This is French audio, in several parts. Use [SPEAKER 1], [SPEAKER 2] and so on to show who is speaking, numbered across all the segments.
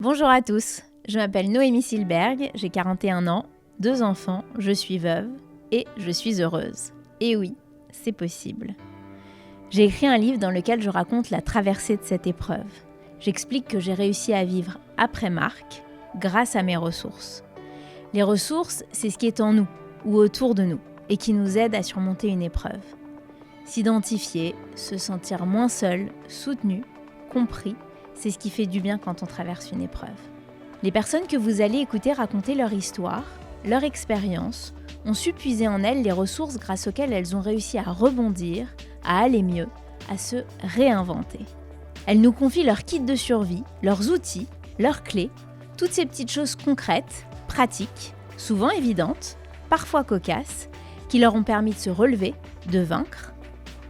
[SPEAKER 1] Bonjour à tous, je m'appelle Noémie Silberg, j'ai 41 ans, 2 enfants, je suis veuve et je suis heureuse. Et oui, c'est possible. J'ai écrit un livre dans lequel je raconte la traversée de cette épreuve. J'explique que j'ai réussi à vivre après Marc grâce à mes ressources. Les ressources, c'est ce qui est en nous ou autour de nous et qui nous aide à surmonter une épreuve. S'identifier, se sentir moins seul, soutenu, compris, c'est ce qui fait du bien quand on traverse une épreuve. Les personnes que vous allez écouter raconter leur histoire, leur expérience, ont su puiser en elles les ressources grâce auxquelles elles ont réussi à rebondir, à aller mieux, à se réinventer. Elles nous confient leur kit de survie, leurs outils, leurs clés, toutes ces petites choses concrètes, pratiques, souvent évidentes, parfois cocasses, qui leur ont permis de se relever, de vaincre,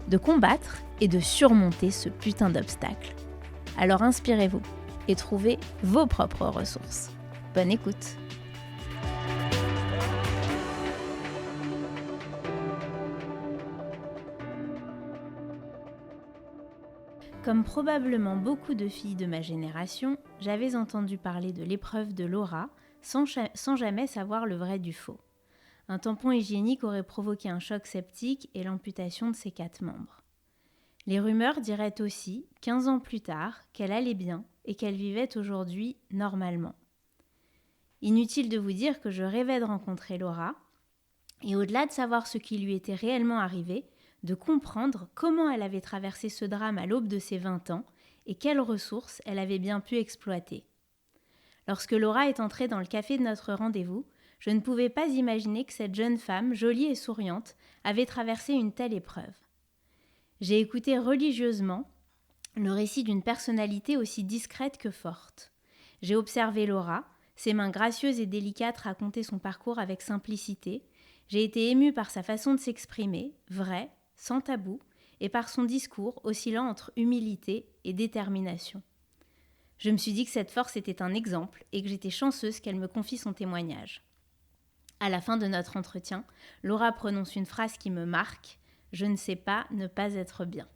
[SPEAKER 1] de combattre et de surmonter ce putain d'obstacle. Alors inspirez-vous et trouvez vos propres ressources. Bonne écoute. Comme probablement beaucoup de filles de ma génération, j'avais entendu parler de l'épreuve de Laura sans jamais savoir le vrai du faux. Un tampon hygiénique aurait provoqué un choc septique et l'amputation de ses 4 membres. Les rumeurs diraient aussi, 15 ans plus tard, qu'elle allait bien et qu'elle vivait aujourd'hui normalement. Inutile de vous dire que je rêvais de rencontrer Laura, et au-delà de savoir ce qui lui était réellement arrivé, de comprendre comment elle avait traversé ce drame à l'aube de ses 20 ans et quelles ressources elle avait bien pu exploiter. Lorsque Laura est entrée dans le café de notre rendez-vous, je ne pouvais pas imaginer que cette jeune femme, jolie et souriante, avait traversé une telle épreuve. J'ai écouté religieusement le récit d'une personnalité aussi discrète que forte. J'ai observé Laura, ses mains gracieuses et délicates raconter son parcours avec simplicité. J'ai été émue par sa façon de s'exprimer, vraie, sans tabou, et par son discours oscillant entre humilité et détermination. Je me suis dit que cette force était un exemple et que j'étais chanceuse qu'elle me confie son témoignage. À la fin de notre entretien, Laura prononce une phrase qui me marque « Je ne sais pas ne pas être bien ».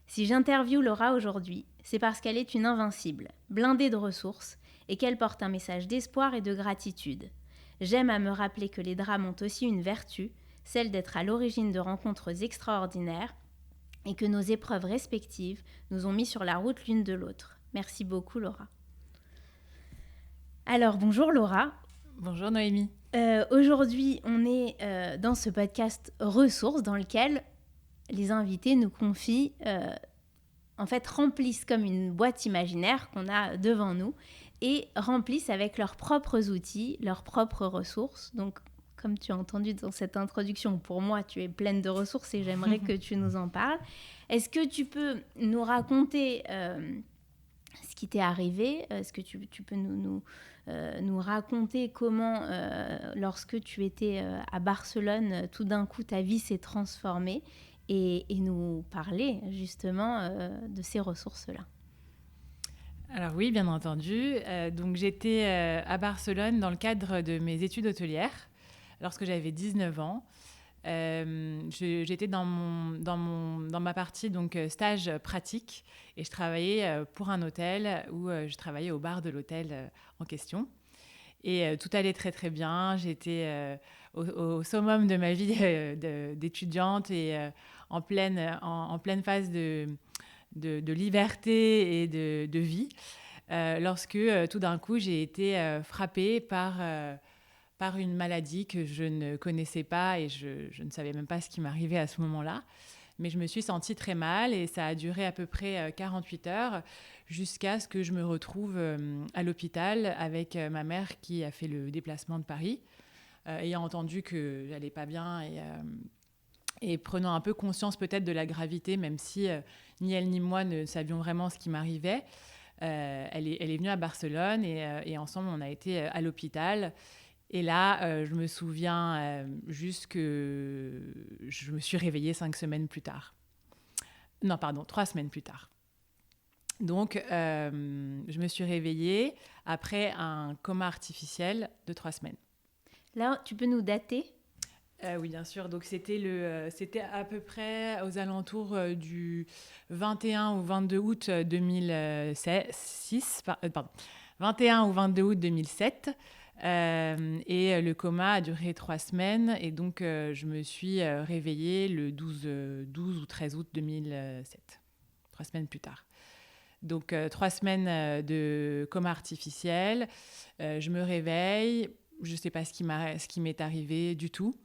[SPEAKER 1] Si j'interviewe Laura aujourd'hui, c'est parce qu'elle est une invincible, blindée de ressources, et qu'elle porte un message d'espoir et de gratitude. J'aime à me rappeler que les drames ont aussi une vertu, celle d'être à l'origine de rencontres extraordinaires, et que nos épreuves respectives nous ont mis sur la route l'une de l'autre. Merci beaucoup Laura. Alors bonjour Laura.
[SPEAKER 2] Bonjour Noémie.
[SPEAKER 1] Aujourd'hui, on est dans ce podcast Ressources dans lequel les invités nous confient, remplissent comme une boîte imaginaire qu'on a devant nous et remplissent avec leurs propres outils, leurs propres ressources. Donc, comme tu as entendu dans cette introduction, pour moi, tu es pleine de ressources et j'aimerais que tu nous en parles. Est-ce que tu peux nous raconter ce qui t'est arrivé? Est-ce que tu peux nous raconter comment, lorsque tu étais à Barcelone, tout d'un coup, ta vie s'est transformée et nous parler justement de ces ressources-là?
[SPEAKER 2] Alors oui, bien entendu. Donc j'étais à Barcelone dans le cadre de mes études hôtelières lorsque j'avais 19 ans. J'étais dans ma partie donc stage pratique et je travaillais pour un hôtel où je travaillais au bar de l'hôtel en question. Et tout allait très très bien. J'étais au summum de ma vie d'étudiante et en pleine phase de liberté et de vie, lorsque tout d'un coup j'ai été frappée par une maladie que je ne connaissais pas et je ne savais même pas ce qui m'arrivait à ce moment-là. Mais je me suis sentie très mal et ça a duré à peu près 48 heures jusqu'à ce que je me retrouve à l'hôpital avec ma mère qui a fait le déplacement de Paris, ayant entendu que j'allais pas bien et prenant un peu conscience peut-être de la gravité, même si ni elle ni moi ne savions vraiment ce qui m'arrivait. Elle est venue à Barcelone et ensemble on a été à l'hôpital. Et là, je me souviens juste que je me suis réveillée 5 semaines plus tard. Non, pardon, 3 semaines plus tard. Donc, je me suis réveillée après un coma artificiel de 3 semaines.
[SPEAKER 1] Là, tu peux nous dater?
[SPEAKER 2] Oui, bien sûr. Donc, c'était à peu près aux alentours du 21 ou 22 août 2006. Pardon. 21 ou 22 août 2007. Et le coma a duré 3 semaines. Et donc, je me suis réveillée le 12 ou 13 août 2007. 3 semaines plus tard. Donc, 3 semaines de coma artificiel. Je me réveille. Je ne sais pas ce qui m'est arrivé du tout.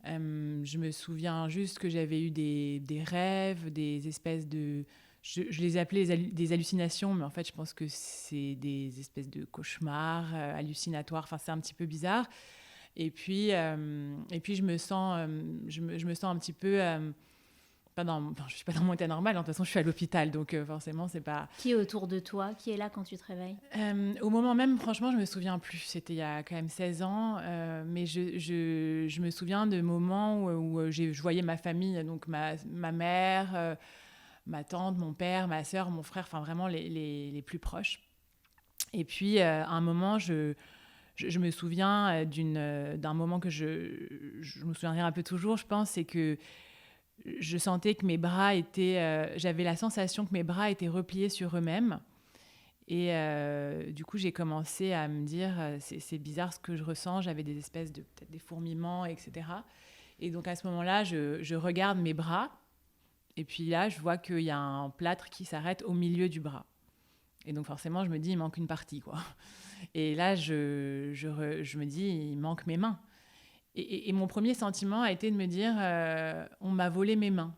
[SPEAKER 2] Je me souviens juste que j'avais eu des rêves, des espèces de... Je les appelais des hallucinations, mais en fait, je pense que c'est des espèces de cauchemars hallucinatoires. Enfin, c'est un petit peu bizarre. Et puis je me sens un petit peu... je ne suis pas dans mon état normal. De toute façon, je suis à l'hôpital, donc forcément, c'est pas...
[SPEAKER 1] Qui est autour de toi? Qui est là quand tu te réveilles?
[SPEAKER 2] Au moment même, franchement, je me souviens plus. C'était il y a quand même 16 ans. Mais je me souviens de moments où je voyais ma famille, donc ma mère, ma tante, mon père, ma sœur, mon frère, enfin vraiment les plus proches. Et puis, à un moment, je me souviens d'un moment que je me souviendrai un peu toujours, je pense, c'est que je sentais que mes bras étaient... j'avais la sensation que mes bras étaient repliés sur eux-mêmes. Et du coup, j'ai commencé à me dire, c'est bizarre ce que je ressens, j'avais des espèces de peut-être des fourmillements, etc. Et donc à ce moment-là, je regarde mes bras, et puis là, je vois qu'il y a un plâtre qui s'arrête au milieu du bras. Et donc forcément, je me dis, il manque une partie, quoi. Et là, je me dis, il manque mes mains. Et mon premier sentiment a été de me dire, on m'a volé mes mains.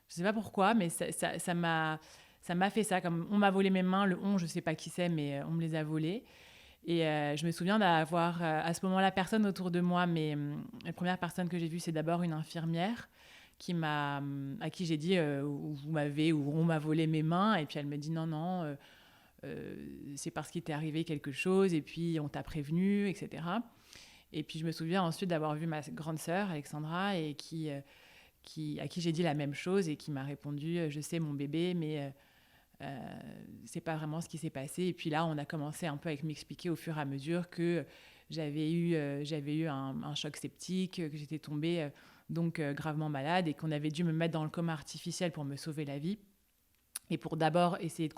[SPEAKER 2] Je ne sais pas pourquoi, mais ça m'a fait ça. Comme on m'a volé mes mains, le on, je ne sais pas qui c'est, mais on me les a volées. Et je me souviens d'avoir, à ce moment-là, personne autour de moi, mais la première personne que j'ai vue, c'est d'abord une infirmière à qui j'ai dit où on m'a volé mes mains. Et puis elle me dit non, c'est parce qu'il t'est arrivé quelque chose, et puis on t'a prévenu, etc. Et puis je me souviens ensuite d'avoir vu ma grande sœur, Alexandra, et à qui j'ai dit la même chose, et qui m'a répondu je sais mon bébé, mais c'est pas vraiment ce qui s'est passé. Et puis là, on a commencé un peu à m'expliquer au fur et à mesure que j'avais eu un choc septique, que j'étais tombée gravement malade, et qu'on avait dû me mettre dans le coma artificiel pour me sauver la vie. Et pour d'abord essayer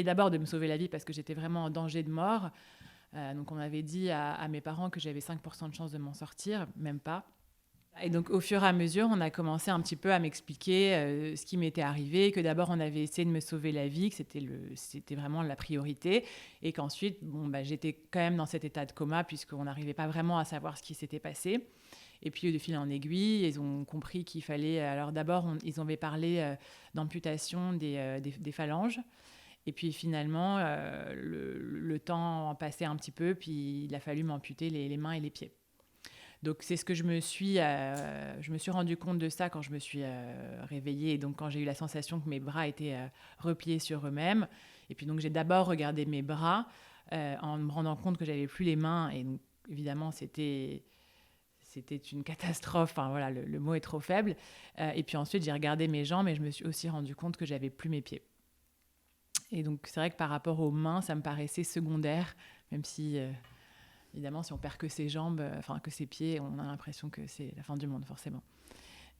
[SPEAKER 2] d'abord de me sauver la vie parce que j'étais vraiment en danger de mort. Donc on avait dit à mes parents que j'avais 5% de chance de m'en sortir, même pas. Et donc au fur et à mesure, on a commencé un petit peu à m'expliquer ce qui m'était arrivé, que d'abord on avait essayé de me sauver la vie, que c'était vraiment la priorité, et qu'ensuite j'étais quand même dans cet état de coma puisqu'on n'arrivait pas vraiment à savoir ce qui s'était passé. Et puis de fil en aiguille, ils ont compris qu'il fallait... Alors d'abord, ils avaient parlé d'amputation des phalanges. Et puis finalement, le temps passait un petit peu, puis il a fallu m'amputer les mains et les pieds. Donc c'est ce que je me suis rendu compte de ça quand je me suis réveillée, et donc quand j'ai eu la sensation que mes bras étaient repliés sur eux-mêmes. Et puis donc j'ai d'abord regardé mes bras en me rendant compte que j'avais plus les mains, et donc évidemment c'était une catastrophe. Enfin voilà, le mot est trop faible. Et puis ensuite j'ai regardé mes jambes, et je me suis aussi rendu compte que j'avais plus mes pieds. Et donc c'est vrai que par rapport aux mains, ça me paraissait secondaire, même si évidemment, si on perd que ses jambes, que ses pieds, on a l'impression que c'est la fin du monde, forcément.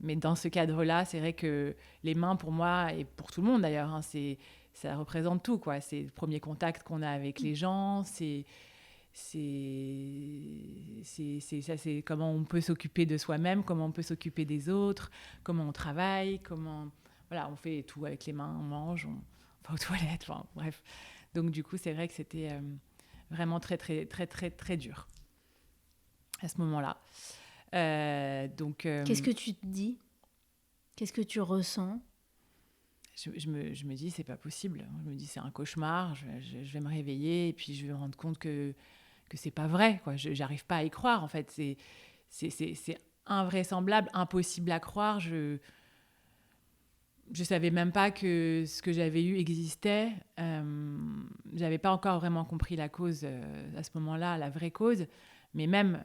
[SPEAKER 2] Mais dans ce cadre-là, c'est vrai que les mains, pour moi, et pour tout le monde d'ailleurs, ça représente tout, quoi. C'est le premier contact qu'on a avec les gens, c'est comment on peut s'occuper de soi-même, comment on peut s'occuper des autres, comment on travaille, on fait tout avec les mains, on mange, on va aux toilettes, bref. Donc du coup, c'est vrai que c'était... vraiment très, très, très, très, très dur à ce moment-là.
[SPEAKER 1] Qu'est-ce que tu te dis? Qu'est-ce que tu ressens?
[SPEAKER 2] Je me dis, c'est pas possible. Je me dis, c'est un cauchemar. Je vais me réveiller, et puis je vais me rendre compte que c'est pas vrai, quoi. J'arrive pas à y croire, en fait. C'est invraisemblable, impossible à croire. Je savais même pas que ce que j'avais eu existait. J'avais pas encore vraiment compris la cause à ce moment-là, la vraie cause. Mais même,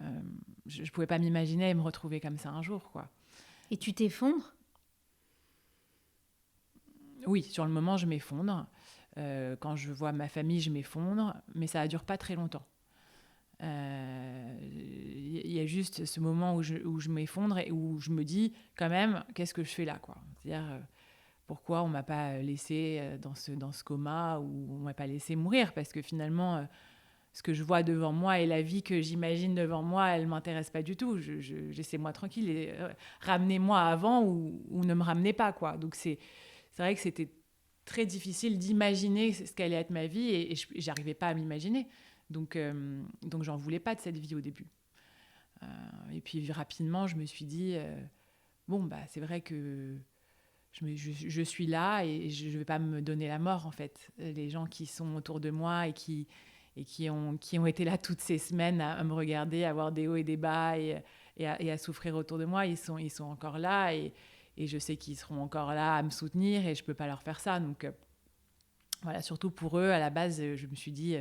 [SPEAKER 2] je pouvais pas m'imaginer me retrouver comme ça un jour, quoi.
[SPEAKER 1] Et tu t'effondres?
[SPEAKER 2] Oui, sur le moment, je m'effondre. Quand je vois ma famille, je m'effondre. Mais ça ne dure pas très longtemps. Y a juste ce moment où je m'effondre, et où je me dis, quand même, qu'est-ce que je fais là, quoi. C'est-à-dire... pourquoi on ne m'a pas laissé dans ce coma ou on ne m'a pas laissé mourir. Parce que finalement, ce que je vois devant moi et la vie que j'imagine devant moi, elle ne m'intéresse pas du tout. Laissez-moi tranquille et ramenez-moi avant ou ne me ramenez pas, quoi. Donc c'est vrai que c'était très difficile d'imaginer ce qu'allait être ma vie et je n'arrivais pas à m'imaginer. Donc j'en voulais pas de cette vie au début. Et puis rapidement, je me suis dit, c'est vrai que je suis là et je ne vais pas me donner la mort, en fait. Les gens qui sont autour de moi et qui ont été là toutes ces semaines à me regarder, à avoir des hauts et des bas et à souffrir autour de moi, ils sont encore là et je sais qu'ils seront encore là à me soutenir et je ne peux pas leur faire ça. Donc voilà, surtout pour eux, à la base, je me suis dit,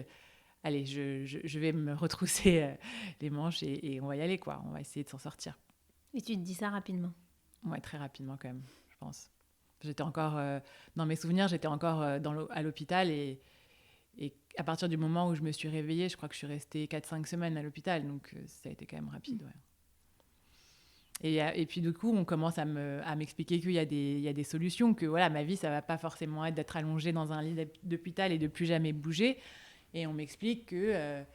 [SPEAKER 2] allez, je vais me retrousser les manches et on va y aller, quoi. On va essayer de s'en sortir.
[SPEAKER 1] Et tu te dis ça rapidement?
[SPEAKER 2] Ouais, très rapidement quand même, je pense. J'étais encore, dans mes souvenirs, j'étais encore à l'hôpital et à partir du moment où je me suis réveillée, je crois que je suis restée 4-5 semaines à l'hôpital, donc ça a été quand même rapide, ouais. Et puis du coup, on commence à m'expliquer qu'il y a des solutions, que voilà, ma vie, ça va pas forcément être d'être allongée dans un lit d'hôpital et de plus jamais bouger. Et on m'explique qu'il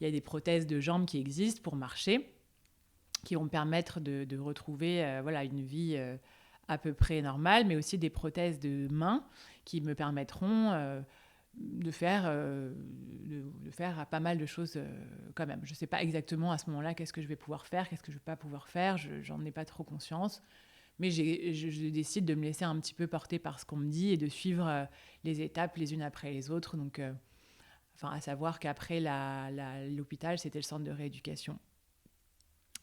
[SPEAKER 2] y a des prothèses de jambes qui existent pour marcher, qui vont me permettre de retrouver une vie à peu près normale, mais aussi des prothèses de mains qui me permettront de faire pas mal de choses quand même. Je ne sais pas exactement à ce moment-là qu'est-ce que je vais pouvoir faire, qu'est-ce que je ne vais pas pouvoir faire, j'en ai pas trop conscience. Mais je décide de me laisser un petit peu porter par ce qu'on me dit et de suivre les étapes les unes après les autres. Donc, à savoir qu'après l'hôpital, c'était le centre de rééducation.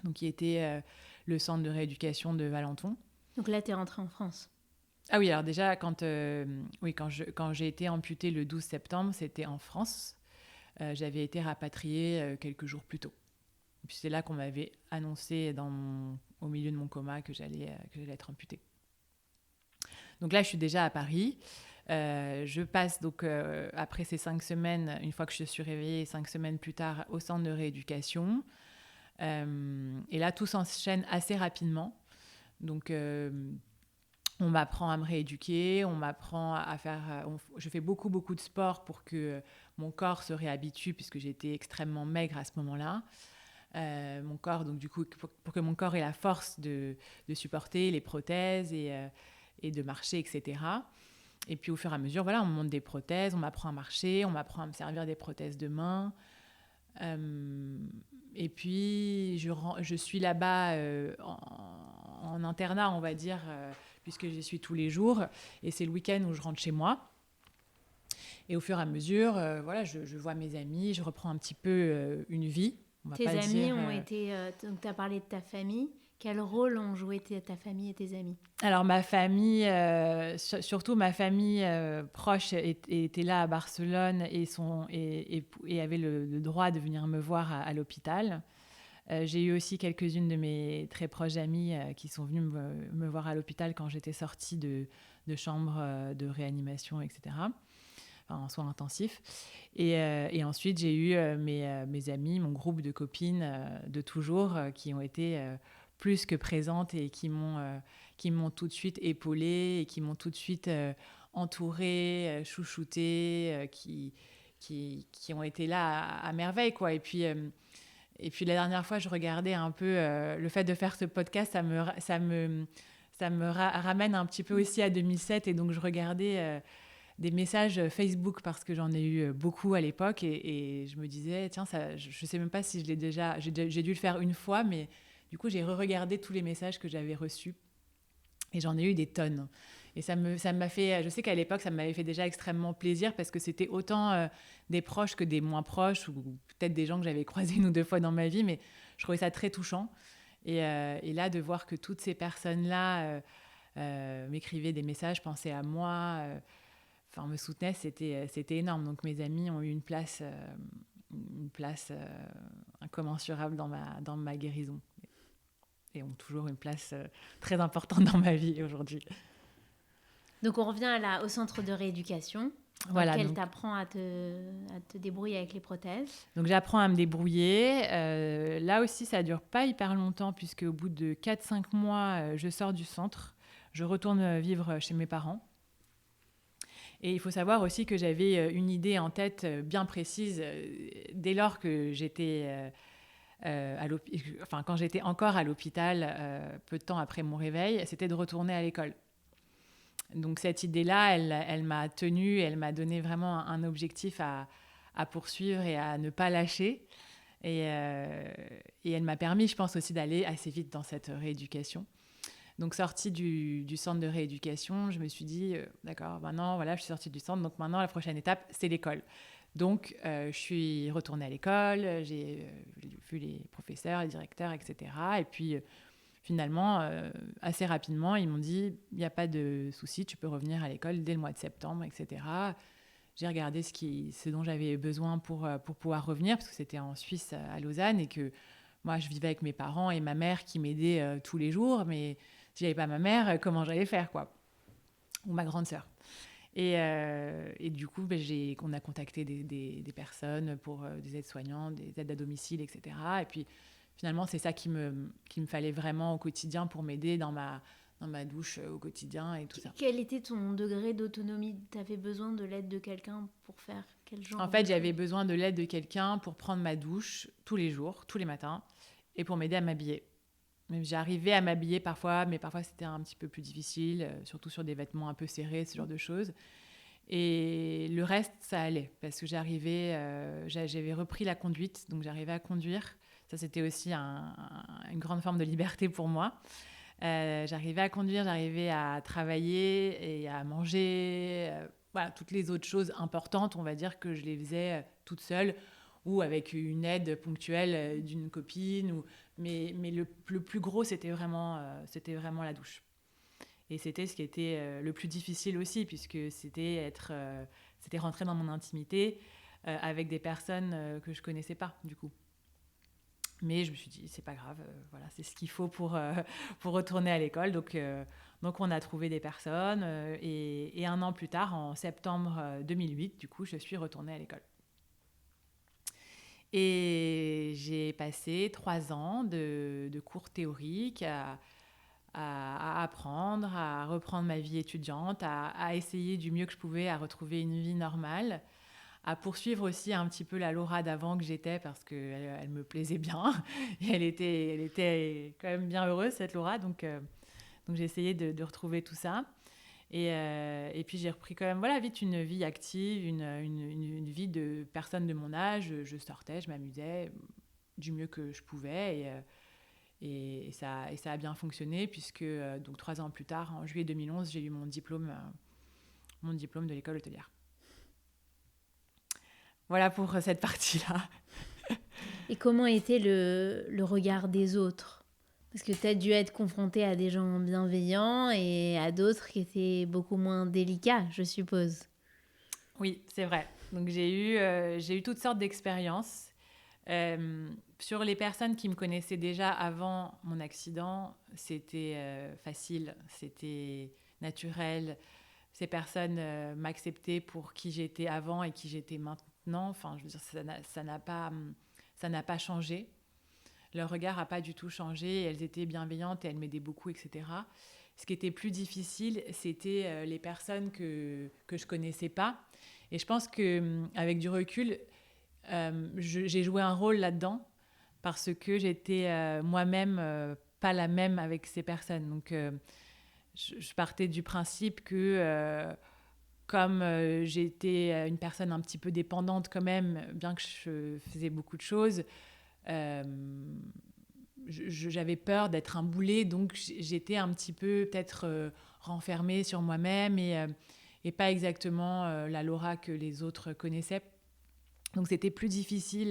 [SPEAKER 2] Donc, qui était le centre de rééducation de Valenton.
[SPEAKER 1] Donc là, tu es rentrée en France?
[SPEAKER 2] Ah oui, alors déjà, quand j'ai été amputée le 12 septembre, c'était en France. J'avais été rapatriée quelques jours plus tôt. Et puis c'est là qu'on m'avait annoncé au milieu de mon coma que j'allais être amputée. Donc là, je suis déjà à Paris. Je passe donc, après ces 5 semaines, une fois que je suis réveillée, 5 semaines plus tard, au centre de rééducation. Et là, tout s'enchaîne assez rapidement. Donc, on m'apprend à me rééduquer, on m'apprend à faire... je fais beaucoup de sport pour que mon corps se réhabitue, puisque j'étais extrêmement maigre à ce moment-là. Mon corps, donc du coup, pour que mon corps ait la force de supporter les prothèses et de marcher, etc. Et puis au fur et à mesure, voilà, on me monte des prothèses, on m'apprend à marcher, on m'apprend à me servir des prothèses de main. Et puis je suis là-bas en internat, on va dire, puisque j'y suis tous les jours. Et c'est le week-end où je rentre chez moi. Et au fur et à mesure, je vois mes amis, je reprends un petit peu une vie.
[SPEAKER 1] Tes amis ont été... donc tu as parlé de ta famille. Quel rôle ont joué ta famille et tes amis?
[SPEAKER 2] Alors ma famille, surtout ma famille proche était là à Barcelone et avait le droit de venir me voir à l'hôpital. J'ai eu aussi quelques-unes de mes très proches amies qui sont venues me voir à l'hôpital quand j'étais sortie de chambre de réanimation, etc. En soins intensifs. Et ensuite, j'ai eu mes amis, mon groupe de copines de toujours qui ont été... plus que présentes et qui m'ont tout de suite épaulée et qui m'ont tout de suite entourée, chouchoutée, qui ont été là à merveille, quoi. Et puis la dernière fois, je regardais un peu le fait de faire ce podcast, ça me ramène un petit peu aussi à 2007, et donc je regardais des messages Facebook parce que j'en ai eu beaucoup à l'époque et je me disais, tiens, je sais même pas si j'ai dû le faire une fois, mais du coup, j'ai re-regardé tous les messages que j'avais reçus et j'en ai eu des tonnes. Et ça m'a fait... Je sais qu'à l'époque, ça m'avait fait déjà extrêmement plaisir parce que c'était autant des proches que des moins proches ou peut-être des gens que j'avais croisés 1 ou 2 fois dans ma vie, mais je trouvais ça très touchant. Et là, de voir que toutes ces personnes-là m'écrivaient des messages, pensaient à moi, me soutenaient, c'était énorme. Donc mes amis ont eu une place incommensurable dans ma guérison. Et ont toujours une place très importante dans ma vie aujourd'hui.
[SPEAKER 1] Donc on revient au centre de rééducation, dans lequel tu apprends à te débrouiller avec les prothèses.
[SPEAKER 2] Donc j'apprends à me débrouiller. Là aussi, ça ne dure pas hyper longtemps, puisque au bout de 4-5 mois, je sors du centre. je retourne vivre chez mes parents. Et il faut savoir aussi que j'avais une idée en tête bien précise dès lors que j'étais quand j'étais encore à l'hôpital, peu de temps après mon réveil, c'était de retourner à l'école. Donc cette idée-là, elle m'a tenue, elle m'a donné vraiment un objectif à poursuivre et à ne pas lâcher. Et elle m'a permis, je pense aussi, d'aller assez vite dans cette rééducation. Donc sortie du centre de rééducation, je me suis dit, d'accord, maintenant, voilà, je suis sortie du centre, donc maintenant, la prochaine étape, c'est l'école. Donc, je suis retournée à l'école, j'ai vu les professeurs, les directeurs, etc. Et puis, finalement, assez rapidement, ils m'ont dit, il n'y a pas de souci, tu peux revenir à l'école dès le mois de septembre, etc. J'ai regardé ce dont j'avais besoin pour pouvoir revenir, parce que c'était en Suisse, à Lausanne, et que moi, je vivais avec mes parents et ma mère qui m'aidait tous les jours, mais si j'avais pas ma mère, comment j'allais faire, quoi? Ou ma grande sœur. Et du coup, on a contacté des personnes pour des aides-soignants, des aides à domicile, etc. Et puis, finalement, c'est ça qu'il me fallait vraiment au quotidien pour m'aider dans ma douche au quotidien et tout ça.
[SPEAKER 1] Quel était ton degré d'autonomie? Tu avais besoin de l'aide de quelqu'un pour faire quel genre
[SPEAKER 2] En fait, j'avais besoin de l'aide de quelqu'un pour prendre ma douche tous les jours, tous les matins, et pour m'aider à m'habiller. J'arrivais à m'habiller parfois, mais parfois c'était un petit peu plus difficile, surtout sur des vêtements un peu serrés, ce genre de choses. Et le reste, ça allait, parce que j'avais repris la conduite, donc j'arrivais à conduire. Ça, c'était aussi une grande forme de liberté pour moi. J'arrivais à conduire, j'arrivais à travailler et à manger. Voilà, toutes les autres choses importantes, on va dire que je les faisais toute seule ou avec une aide ponctuelle d'une copine. Mais le plus gros, c'était vraiment la douche. Et c'était ce qui était le plus difficile aussi, puisque c'était rentrer dans mon intimité avec des personnes que je connaissais pas, du coup. Mais je me suis dit, c'est pas grave, voilà, c'est ce qu'il faut pour retourner à l'école. Donc on a trouvé des personnes. Et un an plus tard, en septembre 2008, du coup, je suis retournée à l'école. Et j'ai passé 3 ans de cours théoriques à apprendre, à reprendre ma vie étudiante, à essayer du mieux que je pouvais à retrouver une vie normale, à poursuivre aussi un petit peu la Laura d'avant que j'étais parce qu'elle me plaisait bien. Et elle était quand même bien heureuse, cette Laura. Donc j'ai essayé de retrouver tout ça. Et puis j'ai repris quand même vite une vie active, une vie de personne de mon âge. Je sortais, je m'amusais du mieux que je pouvais. Et ça a bien fonctionné puisque donc 3 ans plus tard, en juillet 2011, j'ai eu mon diplôme de l'école hôtelière. Voilà pour cette partie-là.
[SPEAKER 1] Et comment était le regard des autres? Parce que tu as dû être confrontée à des gens bienveillants et à d'autres qui étaient beaucoup moins délicats, je suppose.
[SPEAKER 2] Oui, c'est vrai. Donc j'ai eu toutes sortes d'expériences. Sur les personnes qui me connaissaient déjà avant mon accident, c'était facile, c'était naturel. Ces personnes m'acceptaient pour qui j'étais avant et qui j'étais maintenant. Enfin, je veux dire, ça n'a pas changé. Leur regard n'a pas du tout changé. Elles étaient bienveillantes et elles m'aidaient beaucoup, etc. Ce qui était plus difficile, c'était les personnes que je ne connaissais pas. Et je pense qu'avec du recul, j'ai joué un rôle là-dedans parce que j'étais moi-même pas la même avec ces personnes. Donc, je partais du principe que comme j'étais une personne un petit peu dépendante quand même, bien que je faisais beaucoup de choses, j'avais peur d'être un boulet, donc j'étais un petit peu peut-être renfermée sur moi-même et pas exactement la Laura que les autres connaissaient. Donc c'était plus difficile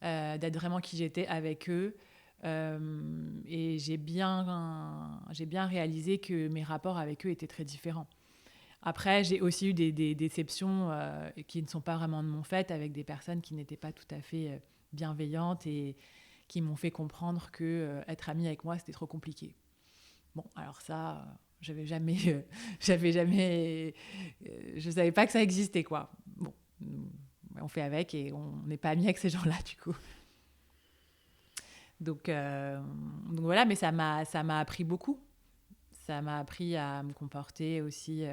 [SPEAKER 2] d'être vraiment qui j'étais avec eux. Et j'ai bien réalisé que mes rapports avec eux étaient très différents. Après, j'ai aussi eu des déceptions qui ne sont pas vraiment de mon fait, avec des personnes qui n'étaient pas tout à fait bienveillantes et qui m'ont fait comprendre que être amie avec moi, c'était trop compliqué. Bon, alors ça, je savais pas que ça existait, quoi. Bon, on fait avec et on n'est pas amis avec ces gens-là, du coup. Donc voilà, mais ça m'a appris beaucoup. Ça m'a appris à me comporter aussi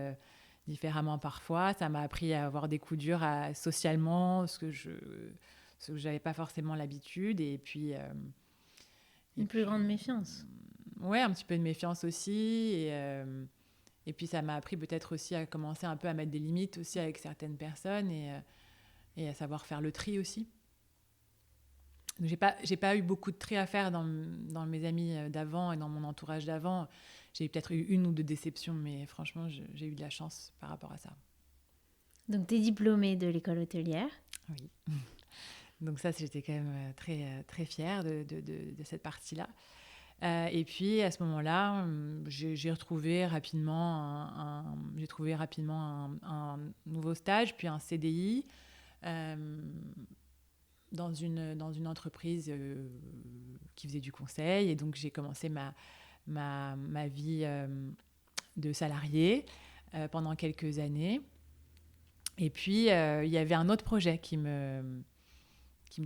[SPEAKER 2] différemment parfois. Ça m'a appris à avoir des coups durs socialement, ce que je n'avais pas forcément l'habitude. Et puis...
[SPEAKER 1] Une plus grande méfiance.
[SPEAKER 2] Ouais, un petit peu de méfiance aussi. Et puis ça m'a appris peut-être aussi à commencer un peu à mettre des limites aussi avec certaines personnes et à savoir faire le tri aussi. Donc, j'ai pas eu beaucoup de tri à faire dans mes amis d'avant et dans mon entourage d'avant. J'ai peut-être eu 1 ou 2 déceptions, mais franchement, j'ai eu de la chance par rapport à ça.
[SPEAKER 1] Donc, tu es diplômée de l'école hôtelière.
[SPEAKER 2] Oui. Donc ça, j'étais quand même très, très fière de cette partie-là. Et puis, à ce moment-là, j'ai trouvé rapidement un nouveau stage, puis un CDI dans une entreprise qui faisait du conseil. Et donc, j'ai commencé ma vie de salariée pendant quelques années. Et puis, il y avait un autre projet qui me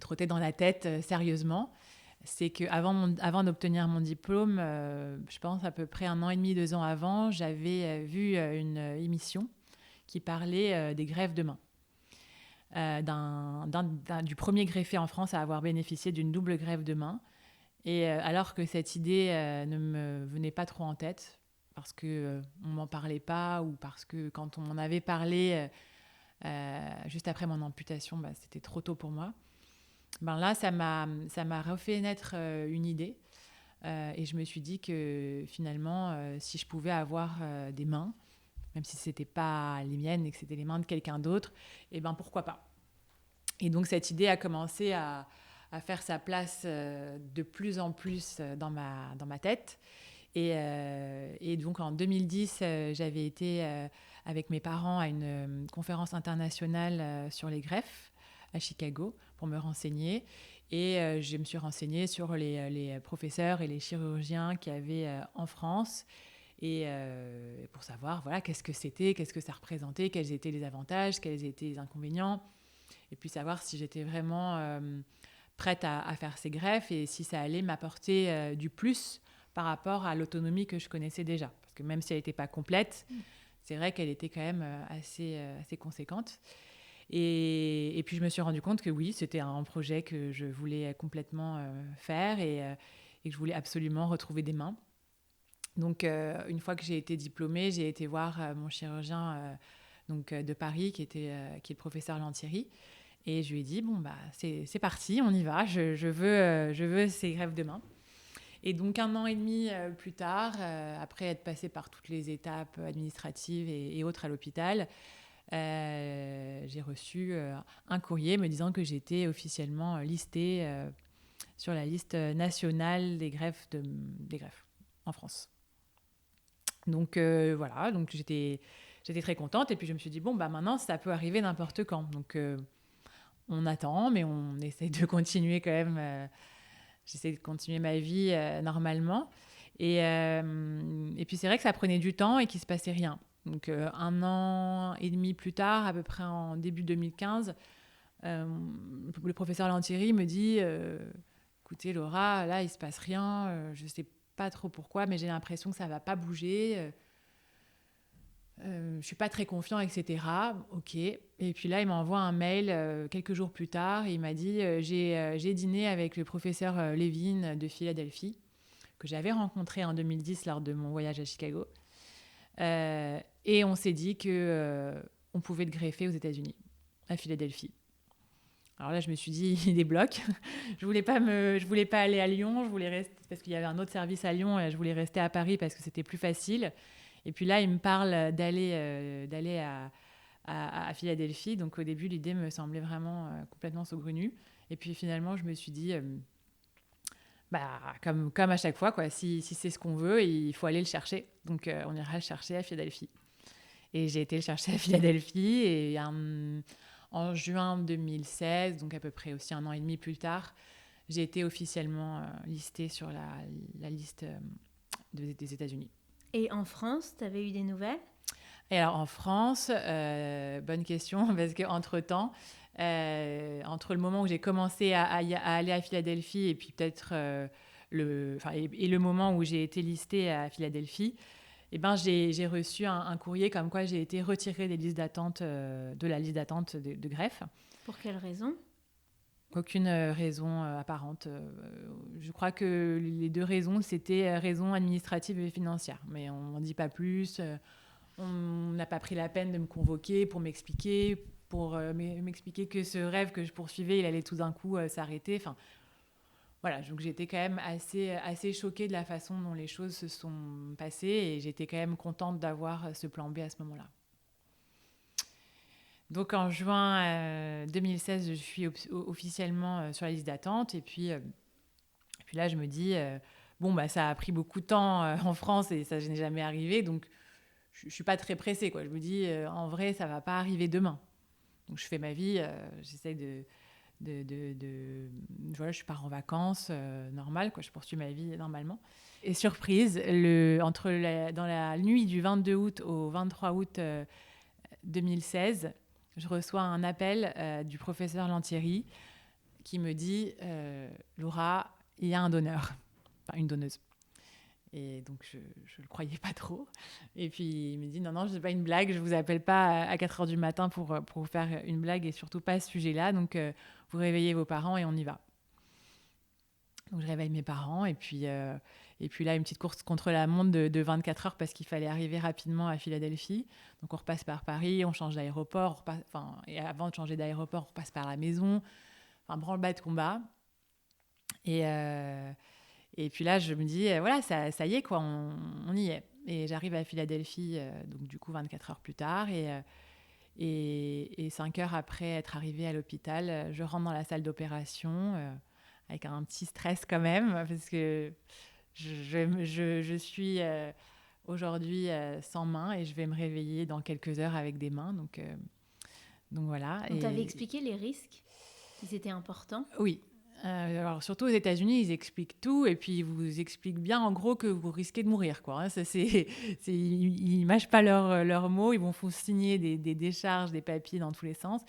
[SPEAKER 2] trottait dans la tête sérieusement. C'est qu'avant d'obtenir mon diplôme, je pense à peu près 1 an et demi, 2 ans avant, j'avais vu une émission qui parlait des greffes de main. Du premier greffé en France à avoir bénéficié d'une double greffe de main. Et alors que cette idée ne me venait pas trop en tête, parce qu'on ne m'en parlait pas, ou parce que quand on m'en avait parlé juste après mon amputation, c'était trop tôt pour moi. Là, ça m'a refait naître une idée. Et je me suis dit que finalement, si je pouvais avoir des mains, même si ce n'était pas les miennes et que c'était les mains de quelqu'un d'autre, pourquoi pas. Et donc, cette idée a commencé à faire sa place de plus en plus dans ma tête. Et donc, en 2010, j'avais été avec mes parents à une conférence internationale sur les greffes à Chicago pour me renseigner. Et je me suis renseignée sur les professeurs et les chirurgiens qu'il y avait en France et pour savoir qu'est-ce que c'était, qu'est-ce que ça représentait, quels étaient les avantages, quels étaient les inconvénients. Et puis savoir si j'étais vraiment prête à faire ces greffes et si ça allait m'apporter du plus par rapport à l'autonomie que je connaissais déjà. Parce que même si elle n'était pas complète, c'est vrai qu'elle était quand même assez conséquente. Et puis je me suis rendu compte que oui, c'était un projet que je voulais complètement faire et que je voulais absolument retrouver des mains. Donc une fois que j'ai été diplômée, j'ai été voir mon chirurgien de Paris qui est le professeur Lantieri. Et je lui ai dit, c'est parti, on y va, je veux ces greffes de main. Et donc 1 an et demi plus tard, après être passée par toutes les étapes administratives et autres à l'hôpital, j'ai reçu un courrier me disant que j'étais officiellement listée sur la liste nationale des greffes en France. Donc voilà, donc j'étais très contente. Et puis je me suis dit, maintenant, ça peut arriver n'importe quand. Donc on attend, mais on essaie de continuer quand même. J'essaie de continuer ma vie normalement. Et puis c'est vrai que ça prenait du temps et qu'il ne se passait rien. Donc 1 an et demi plus tard, à peu près en début 2015, le professeur Lantieri me dit écoutez Laura, là il ne se passe rien, je ne sais pas trop pourquoi, mais j'ai l'impression que ça ne va pas bouger. Je ne suis pas très confiant, etc. Ok. Et puis là, il m'envoie un mail quelques jours plus tard. Et il m'a dit j'ai dîné avec le professeur Levin de Philadelphie, que j'avais rencontré en 2010 lors de mon voyage à Chicago. Et on s'est dit qu'on pouvait te greffer aux États-Unis, à Philadelphie. Alors là, je me suis dit, il débloque. Je voulais pas aller à Lyon, je voulais rester parce qu'il y avait un autre service à Lyon et je voulais rester à Paris parce que c'était plus facile. Et puis là, il me parle d'aller à Philadelphie. Donc au début, l'idée me semblait vraiment complètement saugrenue. Et puis finalement, je me suis dit, comme à chaque fois, si c'est ce qu'on veut, il faut aller le chercher. Donc on ira le chercher à Philadelphie. Et j'ai été le chercher à Philadelphie. Et en juin 2016, donc à peu près aussi 1 an et demi plus tard, j'ai été officiellement listée sur la liste des États-Unis.
[SPEAKER 1] Et en France, tu avais eu des nouvelles ?
[SPEAKER 2] Et alors en France, bonne question, parce qu'entre-temps, entre le moment où j'ai commencé à aller à Philadelphie et puis peut-être le moment où j'ai été listée à Philadelphie, j'ai reçu un courrier comme quoi j'ai été retirée des listes d'attente, de la liste d'attente de greffe.
[SPEAKER 1] Pour quelle raison ?
[SPEAKER 2] Aucune raison apparente. Je crois que les 2 raisons, c'était raison administrative et financière. Mais on n'en dit pas plus. On n'a pas pris la peine de me convoquer pour m'expliquer, m'expliquer que ce rêve que je poursuivais, il allait tout d'un coup s'arrêter. Enfin, voilà, donc j'étais quand même assez choquée de la façon dont les choses se sont passées et j'étais quand même contente d'avoir ce plan B à ce moment-là. Donc en juin 2016, je suis officiellement sur la liste d'attente et puis là je me dis ça a pris beaucoup de temps en France et ça n'est jamais arrivé, donc je suis pas très pressée, quoi. Je me dis en vrai ça va pas arriver demain. Donc je fais ma vie, j'essaie voilà, je pars en vacances normal, quoi. Je poursuis ma vie normalement. Et surprise, dans la nuit du 22 août au 23 août 2016, je reçois un appel du professeur Lantieri qui me dit Laura, il y a un donneur, enfin une donneuse. Et donc, je ne le croyais pas trop. Et puis, il me dit non, ce n'est pas une blague, je ne vous appelle pas à 4 heures du matin pour vous faire une blague et surtout pas à ce sujet-là. Donc, vous réveillez vos parents et on y va. Donc, je réveille mes parents et puis là, une petite course contre la montre de 24 heures parce qu'il fallait arriver rapidement à Philadelphie. Donc, on repasse par Paris, on change d'aéroport. Et avant de changer d'aéroport, on repasse par la maison. Enfin, branle-bas de combat. Et puis là, je me dis, voilà, ça y est, quoi, on y est. Et j'arrive à Philadelphie, donc du coup, 24 heures plus tard. Et 5 heures après être arrivée à l'hôpital, je rentre dans la salle d'opération avec un petit stress quand même, parce que je suis aujourd'hui sans main et je vais me réveiller dans quelques heures avec des mains. Donc voilà.
[SPEAKER 1] On t'avait expliqué les risques, qu'ils étaient importants ?
[SPEAKER 2] Oui. Alors surtout aux États-Unis, ils expliquent tout et puis ils vous expliquent bien en gros que vous risquez de mourir, quoi. Hein. Ils mâchent pas leurs mots, ils vont vous signer des décharges, des papiers dans tous les sens.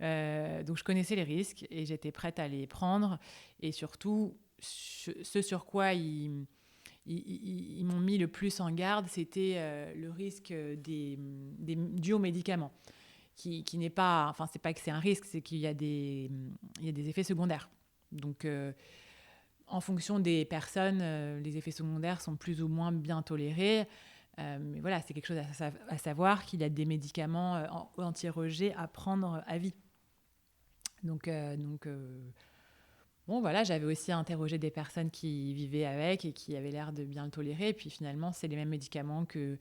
[SPEAKER 2] Donc je connaissais les risques et j'étais prête à les prendre. Et surtout, ce sur quoi ils m'ont mis le plus en garde, c'était le risque dû aux médicaments, qui n'est pas, enfin c'est pas que c'est un risque, c'est qu'il y a des effets secondaires. Donc, en fonction des personnes, les effets secondaires sont plus ou moins bien tolérés. Mais voilà, c'est quelque chose à savoir qu'il y a des médicaments anti-rejet à prendre à vie. Donc bon, voilà, j'avais aussi interrogé des personnes qui vivaient avec et qui avaient l'air de bien le tolérer. Et puis finalement, c'est les mêmes médicaments que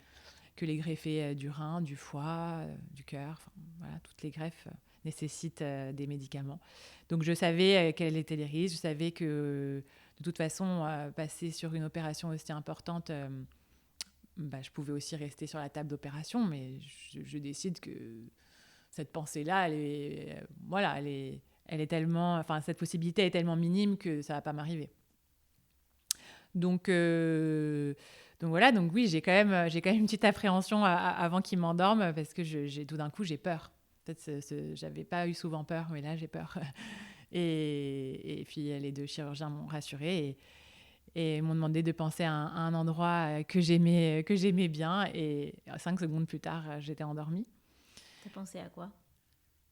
[SPEAKER 2] les greffés du rein, du foie, du cœur. Enfin, voilà, toutes les greffes nécessitent des médicaments. Donc je savais quels étaient les risques, je savais que de toute façon, passer sur une opération aussi importante, je pouvais aussi rester sur la table d'opération, mais je décide que cette pensée-là, elle est tellement, enfin cette possibilité est tellement minime que ça va pas m'arriver. Donc voilà, donc oui, j'ai quand même une petite appréhension avant qu'il m'endorme parce que tout d'un coup j'ai peur. Peut-être j'avais pas eu souvent peur, mais là j'ai peur. Et puis les 2 chirurgiens m'ont rassurée et m'ont demandé de penser à un endroit que j'aimais bien. Et 5 secondes plus tard, j'étais endormie.
[SPEAKER 1] T'as pensé à quoi ?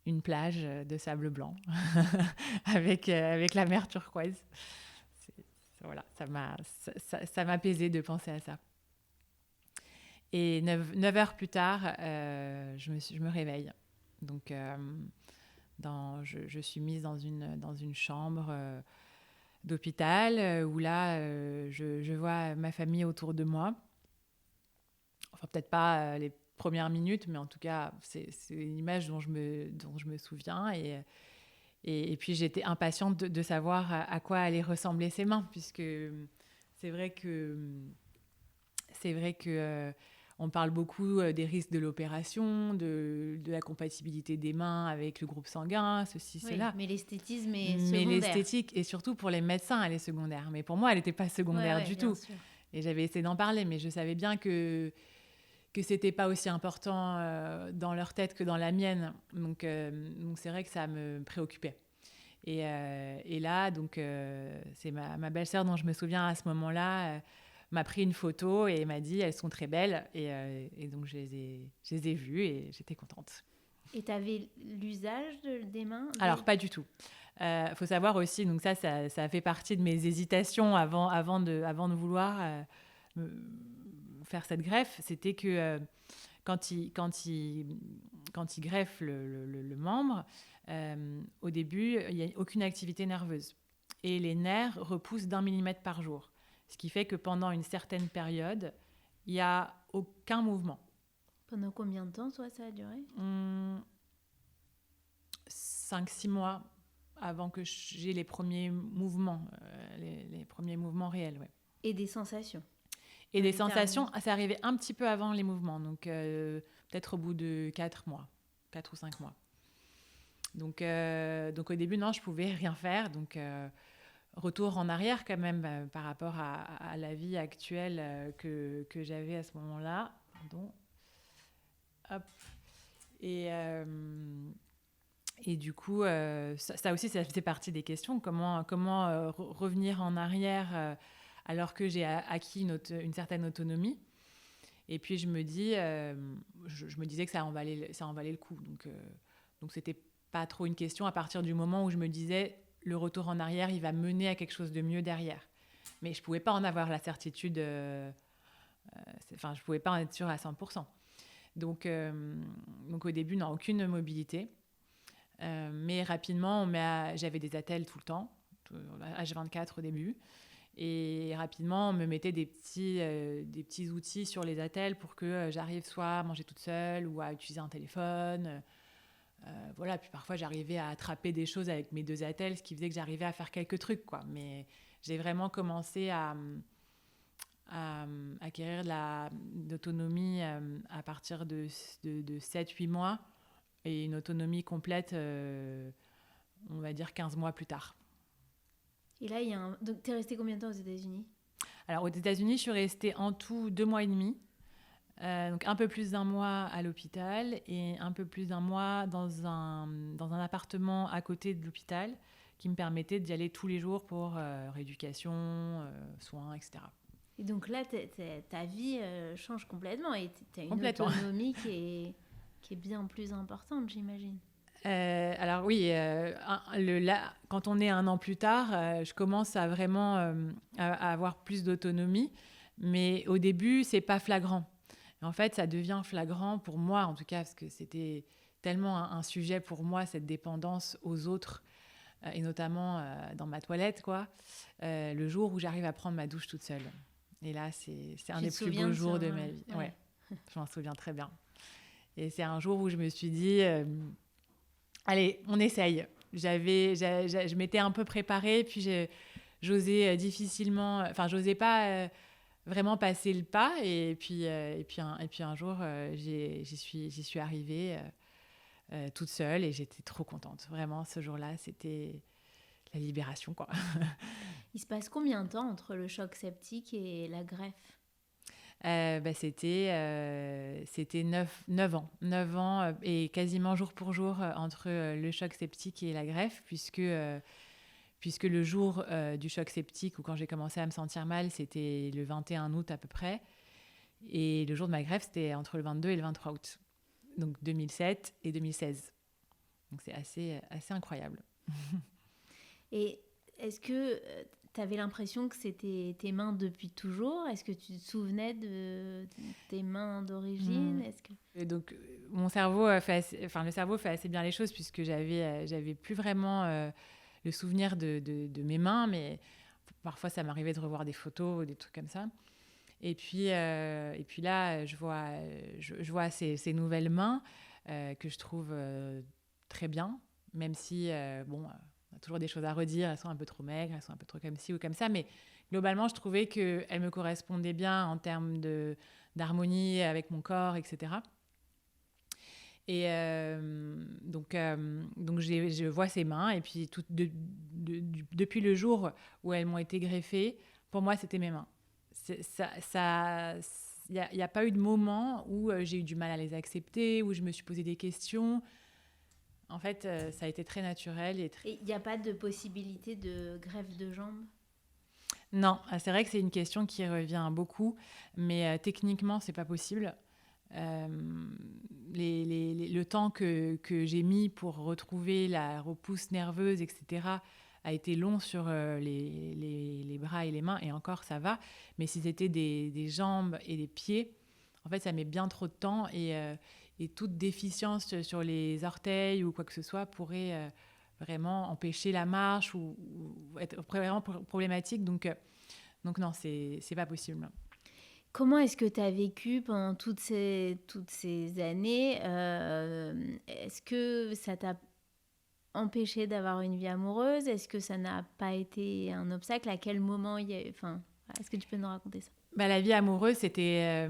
[SPEAKER 2] Une plage de sable blanc avec la mer turquoise. Voilà, ça m'a apaisée de penser à ça. Et 9 heures plus tard, je me réveille. Donc, je suis mise dans une chambre d'hôpital où là, je vois ma famille autour de moi. Enfin, peut-être pas les premières minutes, mais en tout cas, c'est une image dont je me souviens. Et puis, j'étais impatiente de savoir à quoi allaient ressembler ces mains, puisque c'est vrai que on parle beaucoup des risques de l'opération, de la compatibilité des mains avec le groupe sanguin, ceci, cela.
[SPEAKER 1] Mais l'esthétisme est secondaire.
[SPEAKER 2] Mais l'esthétique, et surtout pour les médecins, elle est secondaire. Mais pour moi, elle n'était pas secondaire du tout.
[SPEAKER 1] Sûr.
[SPEAKER 2] Et j'avais essayé d'en parler, mais je savais bien que c'était pas aussi important dans leur tête que dans la mienne. Donc c'est vrai que ça me préoccupait. Et là, donc, c'est ma belle-sœur dont je me souviens à ce moment-là m'a pris une photo et m'a dit elles sont très belles. Et donc, je les ai vues et j'étais contente.
[SPEAKER 1] Et tu avais l'usage des mains
[SPEAKER 2] Alors, pas du tout. Faut savoir aussi, donc ça fait partie de mes hésitations avant de vouloir faire cette greffe. C'était que quand il greffe le membre, au début, il n'y a aucune activité nerveuse. Et les nerfs repoussent d'1 millimètre par jour. Ce qui fait que pendant une certaine période, il n'y a aucun mouvement.
[SPEAKER 1] Pendant combien de temps, toi, ça a duré
[SPEAKER 2] 5-6 mois avant que j'ai les premiers mouvements, les premiers mouvements réels. Ouais.
[SPEAKER 1] Et des sensations.
[SPEAKER 2] Et des sensations, ça arrivait un petit peu avant les mouvements, donc peut-être au bout de 4 ou 5 mois. Donc au début, non, je pouvais rien faire. Donc retour en arrière quand même par rapport à la vie actuelle que j'avais à ce moment-là. Pardon. Hop. Et du coup, ça aussi, ça fait partie des questions. Comment revenir en arrière alors que j'ai acquis une certaine autonomie. Et puis, je me disais que ça en valait le coup. Donc, c'était pas trop une question à partir du moment où je me disais le retour en arrière, il va mener à quelque chose de mieux derrière. Mais je pouvais pas en avoir la certitude. Je pouvais pas en être sûre à 100%. Donc au début, non, aucune mobilité. Mais rapidement, j'avais des attelles tout le temps, H24 au début. Et rapidement, on me mettait des petits outils sur les attelles pour que j'arrive soit à manger toute seule ou à utiliser un téléphone. Voilà, puis parfois, j'arrivais à attraper des choses avec mes 2 attelles, ce qui faisait que j'arrivais à faire quelques trucs, quoi. Mais j'ai vraiment commencé à acquérir de l'autonomie à partir de 7-8 mois et une autonomie complète, on va dire 15 mois plus tard.
[SPEAKER 1] Et là, donc, tu es restée combien de temps aux États-Unis ?
[SPEAKER 2] Alors, aux États-Unis, je suis restée en tout 2 mois et demi. Donc, un peu plus d'1 mois à l'hôpital et un peu plus d'1 mois dans un appartement à côté de l'hôpital qui me permettait d'y aller tous les jours pour rééducation, soins, etc.
[SPEAKER 1] Et donc là, ta vie change complètement et tu as une autonomie qui est bien plus importante, j'imagine.
[SPEAKER 2] Alors oui, quand on est 1 an plus tard, je commence à vraiment à avoir plus d'autonomie. Mais au début, c'est pas flagrant. En fait, ça devient flagrant pour moi, en tout cas, parce que c'était tellement un sujet pour moi, cette dépendance aux autres, et notamment dans ma toilette, quoi. Le jour où j'arrive à prendre ma douche toute seule. Et là, c'est un des plus beaux jours de ma vie. Ouais. Je m'en souviens très bien. Et c'est un jour où je me suis dit... allez, on essaye. Je m'étais un peu préparée, puis j'osais difficilement... Enfin, j'osais pas vraiment passer le pas. Et puis un jour, j'y suis arrivée toute seule et j'étais trop contente. Vraiment, ce jour-là, c'était la libération, quoi.
[SPEAKER 1] Il se passe combien de temps entre le choc septique et la greffe ?
[SPEAKER 2] C'était 9 ans. 9 ans et quasiment jour pour jour entre le choc septique et la greffe, puisque le jour du choc septique, ou quand j'ai commencé à me sentir mal, c'était le 21 août à peu près. Et le jour de ma greffe, c'était entre le 22 et le 23 août. Donc 2007 et 2016. Donc c'est assez incroyable.
[SPEAKER 1] Et est-ce que tu avais l'impression que c'était tes mains depuis toujours ? Est-ce que tu te souvenais de tes mains d'origine ?
[SPEAKER 2] Et donc, mon cerveau le cerveau fait assez bien les choses, puisque j'avais plus vraiment le souvenir de mes mains, mais parfois ça m'arrivait de revoir des photos ou des trucs comme ça. Et puis là, je vois ces nouvelles mains que je trouve très bien, même si on a toujours des choses à redire, elles sont un peu trop maigres, elles sont un peu trop comme ci ou comme ça, mais globalement, je trouvais qu'elles me correspondaient bien en termes d'harmonie avec mon corps, etc. Et donc je vois ces mains, et puis depuis le jour où elles m'ont été greffées, pour moi, c'était mes mains. Il n'y a pas eu de moment où j'ai eu du mal à les accepter, où je me suis posé des questions. En fait, ça a été très naturel. Et il
[SPEAKER 1] n'y a pas de possibilité de greffe de jambes ?
[SPEAKER 2] Non, c'est vrai que c'est une question qui revient beaucoup, mais techniquement, c'est pas possible. Euh, le temps que j'ai mis pour retrouver la repousse nerveuse, etc., a été long sur les bras et les mains, et encore ça va. Mais si c'était des jambes et des pieds, en fait, ça met bien trop de temps, et toute déficience sur les orteils ou quoi que ce soit pourrait vraiment empêcher la marche ou être vraiment problématique. Donc non, c'est pas possible.
[SPEAKER 1] Comment est-ce que tu as vécu pendant toutes ces années? Est-ce que ça t'a empêché d'avoir une vie amoureuse? Est-ce que ça n'a pas été un obstacle? À quel moment il y a... Enfin, est-ce que tu peux nous raconter ça?
[SPEAKER 2] Bah, la vie amoureuse, c'était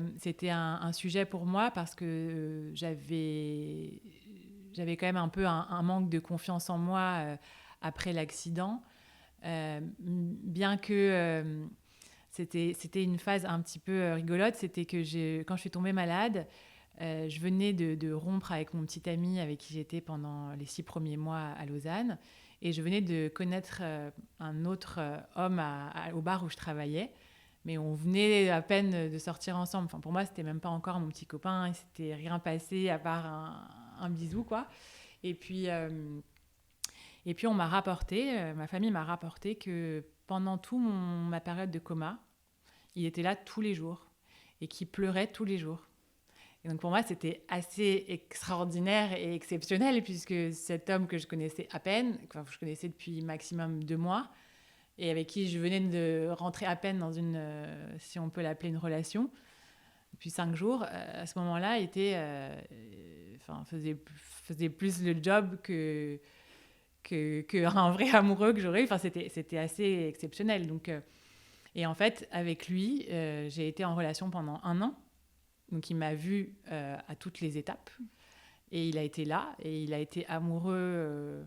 [SPEAKER 2] un sujet pour moi parce que j'avais quand même un peu un manque de confiance en moi après l'accident. Bien que c'était une phase un petit peu rigolote, c'était que quand je suis tombée malade, je venais de rompre avec mon petit ami avec qui j'étais pendant les 6 premiers mois à Lausanne. Et je venais de connaître un autre homme au bar où je travaillais. Mais on venait à peine de sortir ensemble. Enfin, pour moi, c'était même pas encore mon petit copain. Il s'était rien passé à part un bisou, quoi. Et puis, euh, et puis on m'a rapporté, ma famille m'a rapporté que pendant ma période de coma, il était là tous les jours et qu'il pleurait tous les jours. Et donc pour moi, c'était assez extraordinaire et exceptionnel puisque cet homme que je connaissais à peine, enfin, je connaissais depuis maximum 2 mois, et avec qui je venais de rentrer à peine dans une, si on peut l'appeler une relation, depuis 5 jours, à ce moment-là, faisait plus le job qu'un vrai amoureux que j'aurais. Enfin, c'était assez exceptionnel. Et en fait, avec lui, j'ai été en relation pendant 1 an. Donc, il m'a vue à toutes les étapes. Et il a été là. Et il a été amoureux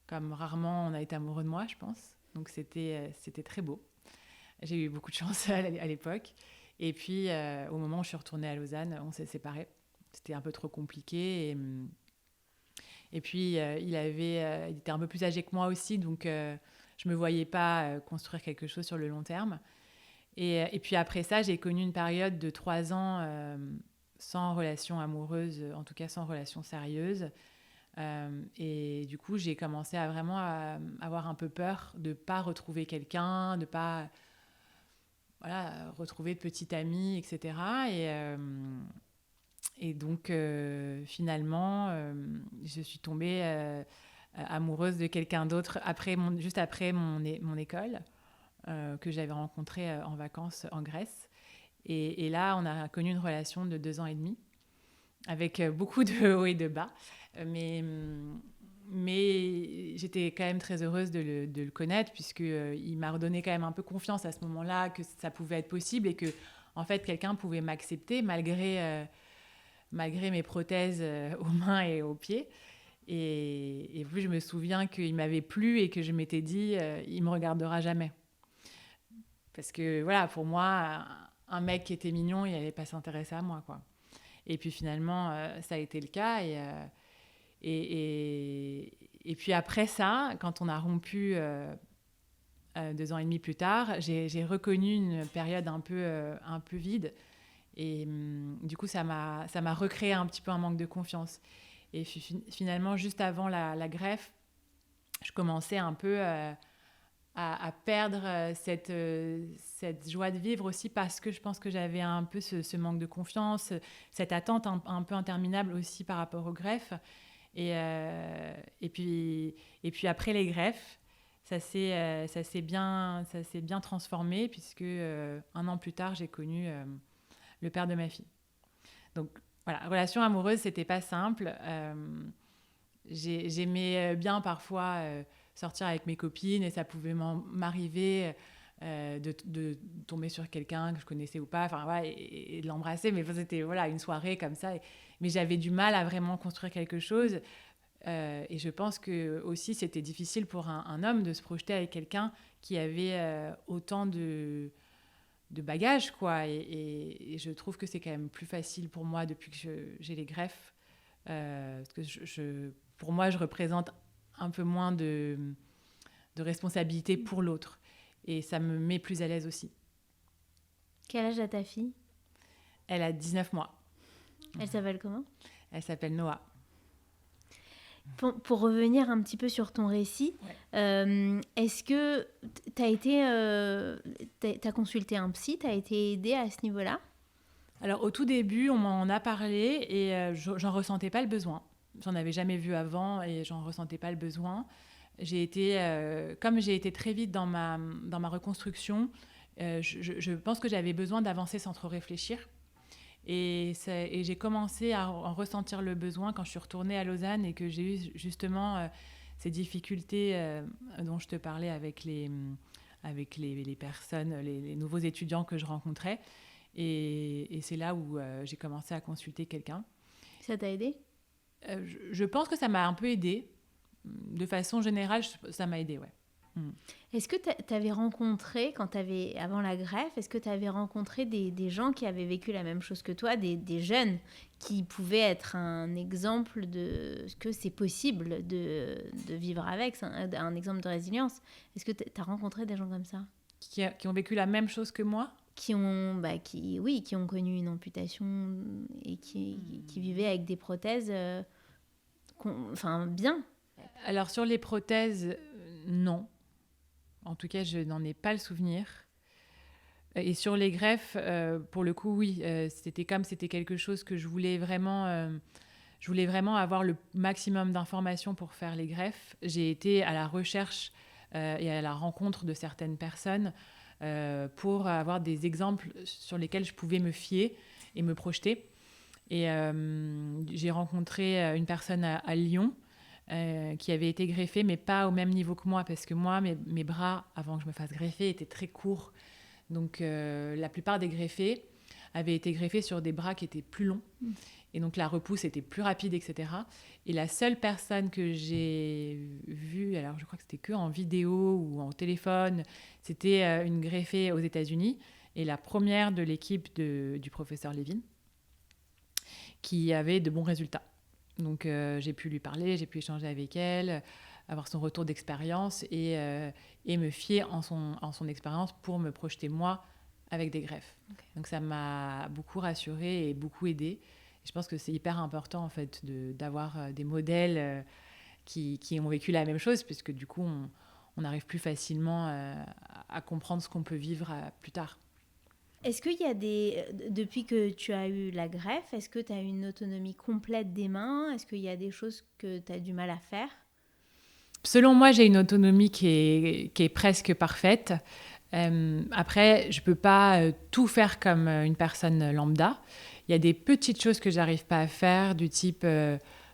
[SPEAKER 2] comme rarement on a été amoureux de moi, je pense. Donc, c'était très beau. J'ai eu beaucoup de chance à l'époque. Et puis, au moment où je suis retournée à Lausanne, on s'est séparés. C'était un peu trop compliqué. Et puis, il était un peu plus âgé que moi aussi. Donc, je ne me voyais pas construire quelque chose sur le long terme. Et puis après ça, j'ai connu une période de 3 ans sans relation amoureuse, en tout cas sans relation sérieuse. Et du coup, j'ai commencé à vraiment avoir un peu peur de ne pas retrouver quelqu'un, de ne pas retrouver de petite amie, etc. Et donc, finalement, je suis tombée amoureuse de quelqu'un d'autre juste après mon école, que j'avais rencontré en vacances en Grèce. Et là, on a connu une relation de 2 ans et demi, avec beaucoup de hauts et de bas. Mais j'étais quand même très heureuse de le connaître, puisqu'il m'a redonné quand même un peu confiance à ce moment-là, que ça pouvait être possible et que, en fait, quelqu'un pouvait m'accepter malgré mes prothèses aux mains et aux pieds. Et puis, je me souviens qu'il m'avait plu et que je m'étais dit, il me regardera jamais. Parce que, voilà, pour moi, un mec qui était mignon, il n'allait pas s'intéresser à moi, quoi. Et puis, finalement, ça a été le cas. Et puis après ça, quand on a rompu 2 ans et demi plus tard, j'ai reconnu une période un peu vide. Et du coup, ça m'a recréé un petit peu un manque de confiance. Et finalement, juste avant la greffe, je commençais un peu à perdre cette joie de vivre aussi, parce que je pense que j'avais un peu ce manque de confiance, cette attente un peu interminable aussi par rapport aux greffes. Et puis après les greffes, ça s'est bien transformé, puisque 1 an plus tard, j'ai connu le père de ma fille. Donc voilà, relation amoureuse, c'était pas simple. J'aimais bien parfois sortir avec mes copines, et ça pouvait m'arriver de tomber sur quelqu'un que je connaissais ou pas, enfin, ouais, et de l'embrasser, mais c'était une soirée comme ça. Mais j'avais du mal à vraiment construire quelque chose. Et je pense que aussi c'était difficile pour un homme de se projeter avec quelqu'un qui avait autant de bagages, quoi. Et je trouve que c'est quand même plus facile pour moi depuis que j'ai les greffes. Parce que pour moi, je représente un peu moins de responsabilité pour l'autre. Et ça me met plus à l'aise aussi.
[SPEAKER 1] Quel âge a ta fille ?
[SPEAKER 2] Elle a 19 mois.
[SPEAKER 1] Elle s'appelle comment ?
[SPEAKER 2] Elle s'appelle Noah.
[SPEAKER 1] Pour revenir un petit peu sur ton récit, est-ce que t'as consulté un psy, t'as été aidée à ce niveau-là ?
[SPEAKER 2] Alors au tout début, on m'en a parlé et j'en ressentais pas le besoin. J'en avais jamais vu avant et j'en ressentais pas le besoin. Comme j'ai été très vite dans ma reconstruction, je pense que j'avais besoin d'avancer sans trop réfléchir. Et j'ai commencé à en ressentir le besoin quand je suis retournée à Lausanne et que j'ai eu justement ces difficultés dont je te parlais avec les personnes, les nouveaux étudiants que je rencontrais. Et c'est là où j'ai commencé à consulter quelqu'un.
[SPEAKER 1] Ça t'a aidé ?
[SPEAKER 2] Je pense que ça m'a un peu aidée. De façon générale, ça m'a aidée, ouais.
[SPEAKER 1] Est-ce que tu avais rencontré, avant la greffe, est-ce que tu avais rencontré des gens qui avaient vécu la même chose que toi, des jeunes qui pouvaient être un exemple de ce que c'est possible de vivre avec, un exemple de résilience ? Est-ce que tu as rencontré des gens comme ça ?
[SPEAKER 2] Qui ont vécu la même chose que moi ?
[SPEAKER 1] Qui ont connu une amputation et qui vivaient avec des prothèses bien.
[SPEAKER 2] Alors sur les prothèses, non. En tout cas, je n'en ai pas le souvenir. Et sur les greffes, pour le coup, oui, c'était quelque chose que je voulais vraiment avoir le maximum d'informations pour faire les greffes. J'ai été à la recherche et à la rencontre de certaines personnes pour avoir des exemples sur lesquels je pouvais me fier et me projeter. Et j'ai rencontré une personne à Lyon qui avait été greffée, mais pas au même niveau que moi, parce que moi, mes bras, avant que je me fasse greffer, étaient très courts. Donc, la plupart des greffés avaient été greffés sur des bras qui étaient plus longs. Et donc, la repousse était plus rapide, etc. Et la seule personne que j'ai vue, alors je crois que c'était qu'en vidéo ou en téléphone, c'était une greffée aux États-Unis, et la première de l'équipe du professeur Levin, qui avait de bons résultats. Donc, j'ai pu lui parler, j'ai pu échanger avec elle, avoir son retour d'expérience et me fier en son expérience pour me projeter, moi, avec des greffes. Okay. Donc, ça m'a beaucoup rassurée et beaucoup aidée. Et je pense que c'est hyper important, en fait, d'avoir des modèles qui ont vécu la même chose, puisque du coup, on arrive plus facilement à comprendre ce qu'on peut vivre plus tard.
[SPEAKER 1] Est-ce qu'il y a depuis que tu as eu la greffe, est-ce que tu as une autonomie complète des mains ? Est-ce qu'il y a des choses que tu as du mal à faire ?
[SPEAKER 2] Selon moi, j'ai une autonomie qui est presque parfaite. Après, je ne peux pas tout faire comme une personne lambda. Il y a des petites choses que je n'arrive pas à faire, du type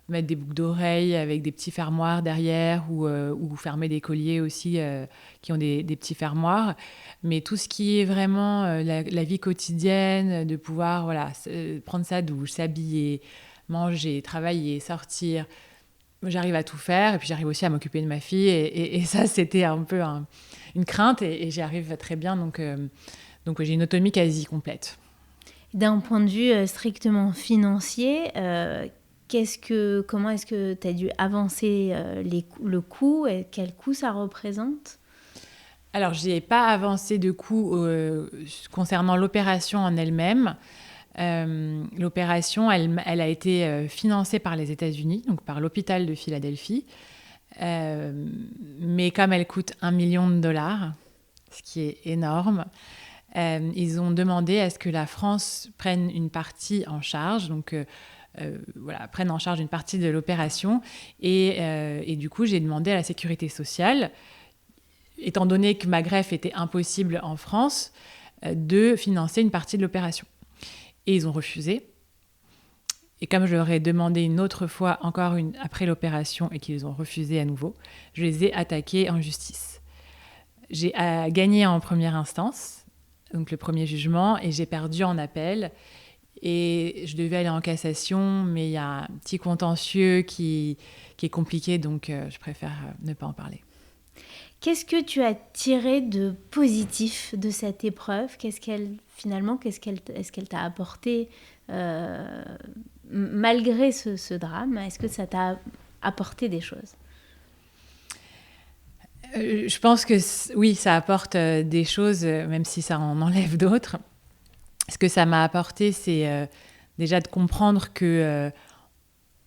[SPEAKER 2] mettre des boucles d'oreilles avec des petits fermoirs derrière ou fermer des colliers aussi qui ont des petits fermoirs. Mais tout ce qui est vraiment la vie quotidienne, de pouvoir prendre sa douche, s'habiller, manger, travailler, sortir, j'arrive à tout faire. Et puis j'arrive aussi à m'occuper de ma fille. Et ça, c'était un peu une crainte et j'y arrive très bien. Donc j'ai une autonomie quasi complète.
[SPEAKER 1] D'un point de vue strictement financier, comment est-ce que tu as dû avancer le coût et quel coût ça représente ?
[SPEAKER 2] Alors, je n'ai pas avancé de coût concernant l'opération en elle-même. L'opération, elle a été financée par les États-Unis, donc par l'hôpital de Philadelphie. Mais comme elle coûte $1 million, ce qui est énorme, ils ont demandé à ce que la France prenne une partie en charge, prenne en charge une partie de l'opération. Et du coup, j'ai demandé à la Sécurité sociale, étant donné que ma greffe était impossible en France, de financer une partie de l'opération. Et ils ont refusé. Et comme je leur ai demandé une autre fois, après l'opération, et qu'ils ont refusé à nouveau, je les ai attaqués en justice. J'ai gagné en première instance, donc le premier jugement, et j'ai perdu en appel. Et je devais aller en cassation, mais il y a un petit contentieux qui est compliqué, donc je préfère ne pas en parler.
[SPEAKER 1] Qu'est-ce que tu as tiré de positif de cette épreuve ? Est-ce qu'elle t'a apporté malgré ce drame ? Est-ce que ça t'a apporté des choses ?
[SPEAKER 2] Je pense que oui, ça apporte des choses, même si ça en enlève d'autres. Ce que ça m'a apporté, c'est déjà de comprendre que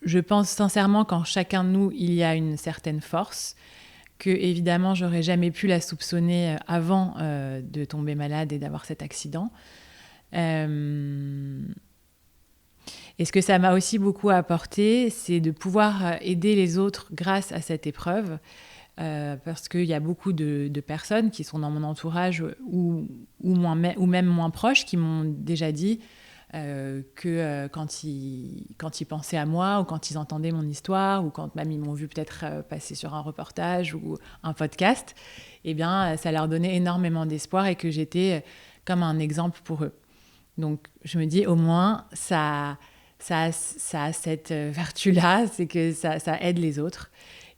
[SPEAKER 2] je pense sincèrement qu'en chacun de nous, il y a une certaine force, que évidemment, j'aurais jamais pu la soupçonner avant de tomber malade et d'avoir cet accident. Et ce que ça m'a aussi beaucoup apporté, c'est de pouvoir aider les autres grâce à cette épreuve. Parce qu'il y a beaucoup de personnes qui sont dans mon entourage ou même moins proches qui m'ont déjà dit que quand ils pensaient à moi ou quand ils entendaient mon histoire ou quand même ils m'ont vu peut-être passer sur un reportage ou un podcast, eh bien, ça leur donnait énormément d'espoir et que j'étais comme un exemple pour eux. Donc, je me dis, au moins, ça a cette vertu-là, c'est que ça aide les autres.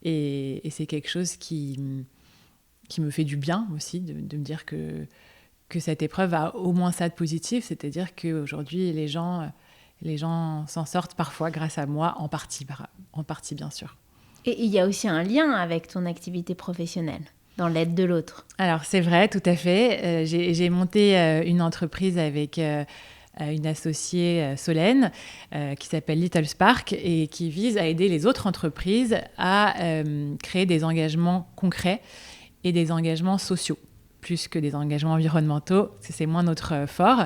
[SPEAKER 2] Et c'est quelque chose qui me fait du bien aussi, de me dire que cette épreuve a au moins ça de positif, c'est-à-dire qu'aujourd'hui, les gens s'en sortent parfois grâce à moi, en partie bien sûr.
[SPEAKER 1] Et il y a aussi un lien avec ton activité professionnelle, dans l'aide de l'autre.
[SPEAKER 2] Alors c'est vrai, tout à fait. J'ai monté une entreprise avec une associée, Solène, qui s'appelle Little Spark et qui vise à aider les autres entreprises à créer des engagements concrets et des engagements sociaux, plus que des engagements environnementaux, c'est moins notre fort.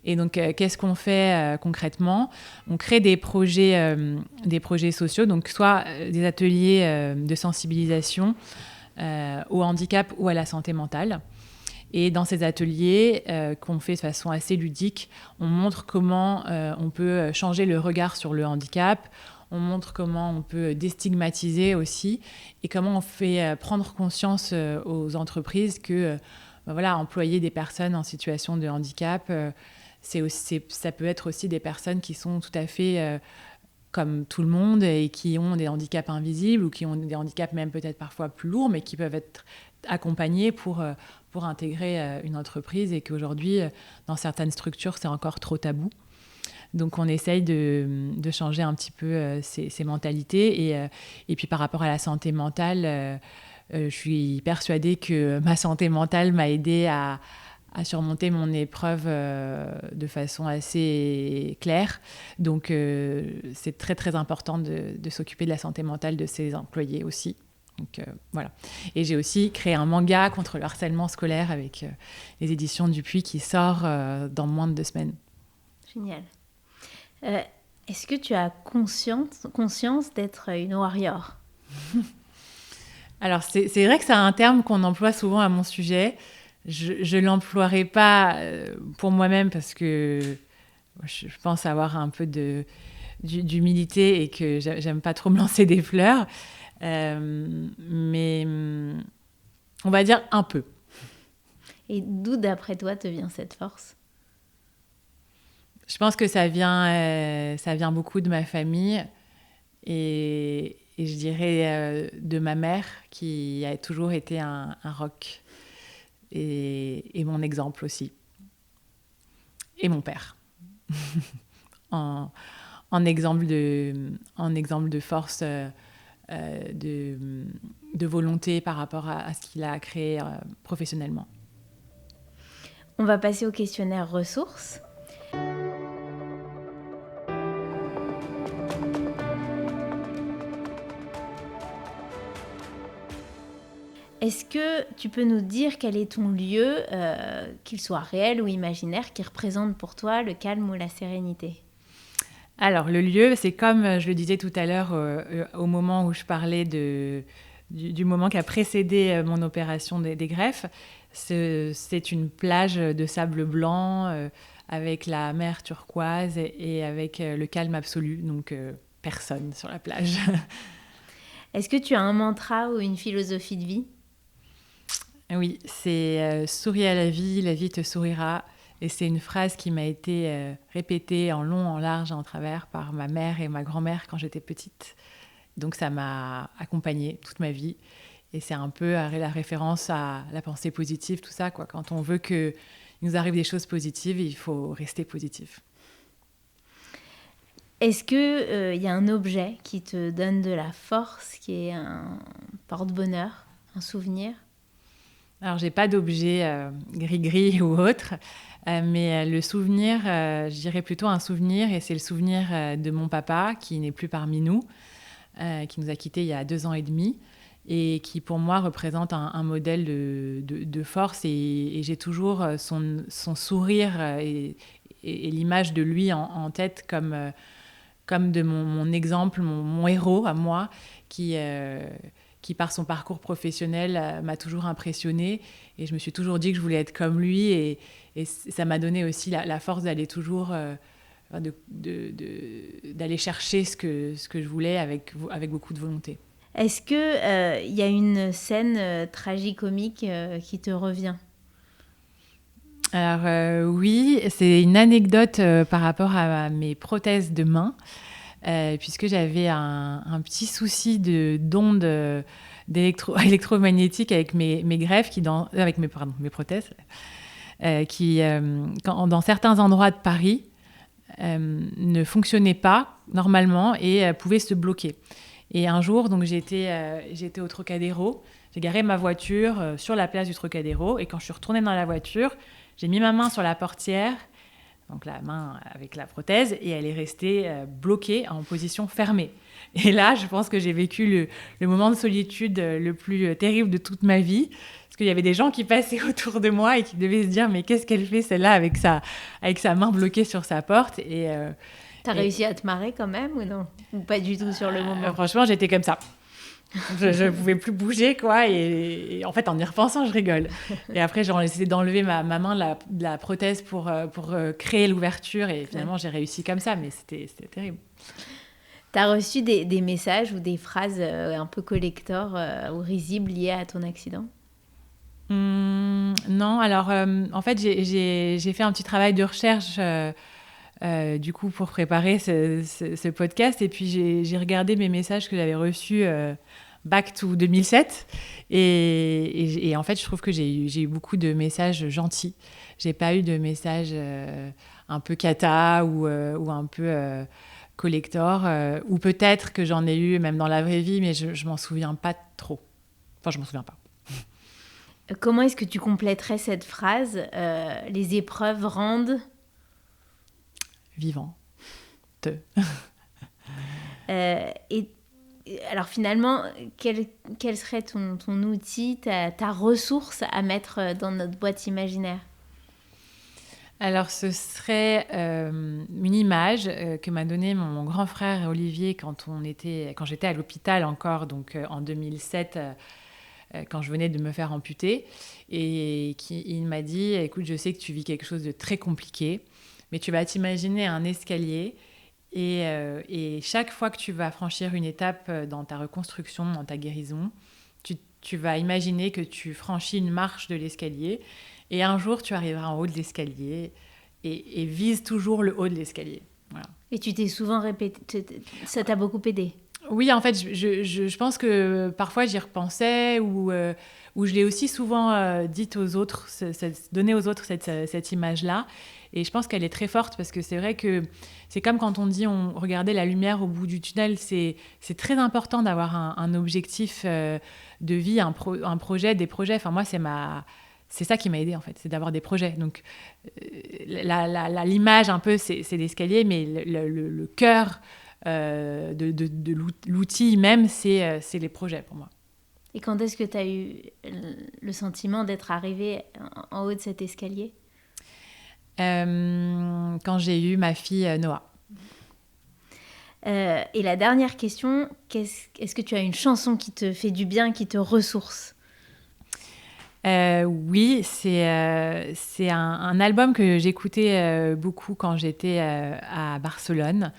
[SPEAKER 2] Et donc, qu'est-ce qu'on fait concrètement ? On crée des projets sociaux, donc soit des ateliers de sensibilisation au handicap ou à la santé mentale. Et dans ces ateliers qu'on fait de façon assez ludique, on montre comment on peut changer le regard sur le handicap, on montre comment on peut déstigmatiser aussi et comment on fait prendre conscience aux entreprises que voilà, employer des personnes en situation de handicap, ça peut être aussi des personnes qui sont tout à fait comme tout le monde et qui ont des handicaps invisibles ou qui ont des handicaps même peut-être parfois plus lourds, mais qui peuvent être accompagnés pour intégrer une entreprise et qu'aujourd'hui, dans certaines structures, c'est encore trop tabou. Donc, on essaye de changer un petit peu ces mentalités. Et puis, par rapport à la santé mentale, je suis persuadée que ma santé mentale m'a aidée à surmonter mon épreuve de façon assez claire. Donc, c'est très, très important de s'occuper de la santé mentale de ses employés aussi. Donc, voilà. Et j'ai aussi créé un manga contre le harcèlement scolaire avec les éditions Dupuis qui sort dans moins de 2 semaines.
[SPEAKER 1] Génial. Est-ce que tu as conscience d'être une warrior ?
[SPEAKER 2] Alors, c'est vrai que c'est un terme qu'on emploie souvent à mon sujet. Je ne l'emploierai pas pour moi-même parce que je pense avoir un peu d'humilité et que j'aime pas trop me lancer des fleurs. Mais on va dire un peu.
[SPEAKER 1] Et d'où, d'après toi, te vient cette force ?
[SPEAKER 2] Je pense que ça vient beaucoup de ma famille et je dirais de ma mère qui a toujours été un rock et mon exemple aussi. Et mon père. en exemple de force, de volonté par rapport à ce qu'il a créé professionnellement.
[SPEAKER 1] On va passer au questionnaire ressources. Est-ce que tu peux nous dire quel est ton lieu, qu'il soit réel ou imaginaire, qui représente pour toi le calme ou la sérénité ?
[SPEAKER 2] Alors, le lieu, c'est comme je le disais tout à l'heure au moment où je parlais du moment qui a précédé mon opération des greffes. C'est une plage de sable blanc avec la mer turquoise et avec le calme absolu, donc personne sur la plage.
[SPEAKER 1] Est-ce que tu as un mantra ou une philosophie de vie ?
[SPEAKER 2] Oui, c'est souris à la vie te sourira. Et c'est une phrase qui m'a été répétée en long, en large et en travers par ma mère et ma grand-mère quand j'étais petite. Donc ça m'a accompagnée toute ma vie. Et c'est un peu la référence à la pensée positive, tout ça, quoi. Quand on veut qu'il nous arrive des choses positives, il faut rester positif.
[SPEAKER 1] Est-ce qu'il y a un objet qui te donne de la force, qui est un porte-bonheur, Un souvenir?
[SPEAKER 2] Alors, j'ai pas d'objet gris-gris ou autre, mais le souvenir, je dirais plutôt un souvenir, et c'est le souvenir de mon papa qui n'est plus parmi nous, qui nous a quittés il y a 2 ans et demi, et qui pour moi représente un modèle de force, et j'ai toujours son sourire et l'image de lui en tête comme de mon exemple, mon héros à moi, qui par son parcours professionnel m'a toujours impressionnée, et je me suis toujours dit que je voulais être comme lui, et ça m'a donné aussi la force d'aller toujours d'aller chercher ce que je voulais avec beaucoup de volonté.
[SPEAKER 1] Est-ce que y a une scène tragicomique qui te revient?
[SPEAKER 2] Alors oui, c'est une anecdote par rapport à mes prothèses de main, puisque j'avais un petit souci d'ondes électromagnétiques avec mes greffes, avec mes prothèses, qui, dans certains endroits de Paris, ne fonctionnaient pas normalement et pouvaient se bloquer. Et un jour, donc, j'étais au Trocadéro, j'ai garé ma voiture sur la place du Trocadéro, et quand je suis retournée dans la voiture, j'ai mis ma main sur la portière, donc la main avec la prothèse, et elle est restée bloquée en position fermée. Et là, je pense que j'ai vécu le moment de solitude le plus terrible de toute ma vie, parce qu'il y avait des gens qui passaient autour de moi et qui devaient se dire « mais qu'est-ce qu'elle fait celle-là avec sa main bloquée sur sa porte ?»
[SPEAKER 1] T'as réussi à te marrer quand même ou non? Ou pas du tout sur le moment?
[SPEAKER 2] Franchement, j'étais comme ça. Je ne pouvais plus bouger, quoi. Et en fait, en y repensant, je rigole. Et après, j'ai essayé d'enlever ma main de la prothèse pour créer l'ouverture. Et finalement, j'ai réussi comme ça, mais c'était terrible.
[SPEAKER 1] Tu as reçu des messages ou des phrases un peu collector ou risibles liées à ton accident?
[SPEAKER 2] Non, alors en fait, j'ai fait un petit travail de recherche du coup pour préparer ce podcast. Et puis, j'ai regardé mes messages que j'avais reçus back to 2007. Et en fait, je trouve que j'ai eu beaucoup de messages gentils. J'ai pas eu de messages un peu cata ou un peu collector. Ou peut-être que j'en ai eu même dans la vraie vie, mais je m'en souviens pas trop. Enfin, je m'en souviens pas.
[SPEAKER 1] Comment est-ce que tu compléterais cette phrase? Les épreuves rendent...
[SPEAKER 2] Vivant.
[SPEAKER 1] Et alors finalement, quel serait ton outil, ta ressource à mettre dans notre boîte imaginaire?
[SPEAKER 2] Alors ce serait une image que m'a donnée mon grand frère Olivier quand j'étais à l'hôpital encore, donc en 2007, quand je venais de me faire amputer. Et il m'a dit « Écoute, je sais que tu vis quelque chose de très compliqué, mais tu vas t'imaginer un escalier, et chaque fois que tu vas franchir une étape dans ta reconstruction, dans ta guérison, tu vas imaginer que tu franchis une marche de l'escalier, et un jour tu arriveras en haut de l'escalier, et vise toujours le haut de l'escalier. » Voilà.
[SPEAKER 1] Et tu t'es souvent répété, ça t'a beaucoup aidé?
[SPEAKER 2] Oui, en fait, je pense que parfois j'y repensais, ou je l'ai aussi souvent dite aux autres, donné aux autres cette image-là. Et je pense qu'elle est très forte, parce que c'est vrai que c'est comme quand on dit on regardait la lumière au bout du tunnel. C'est très important d'avoir un objectif de vie, un projet, des projets. Enfin, moi, c'est ça qui m'a aidée, en fait, c'est d'avoir des projets. Donc, l'image, un peu, c'est l'escalier, mais le cœur de l'outil même, c'est les projets pour moi.
[SPEAKER 1] Et quand est-ce que tu as eu le sentiment d'être arrivée en haut de cet escalier?
[SPEAKER 2] Quand j'ai eu ma fille Noah.
[SPEAKER 1] Et la dernière question, est-ce que tu as une chanson qui te fait du bien, qui te ressource?
[SPEAKER 2] Oui, c'est un album que j'écoutais beaucoup quand j'étais à Barcelone,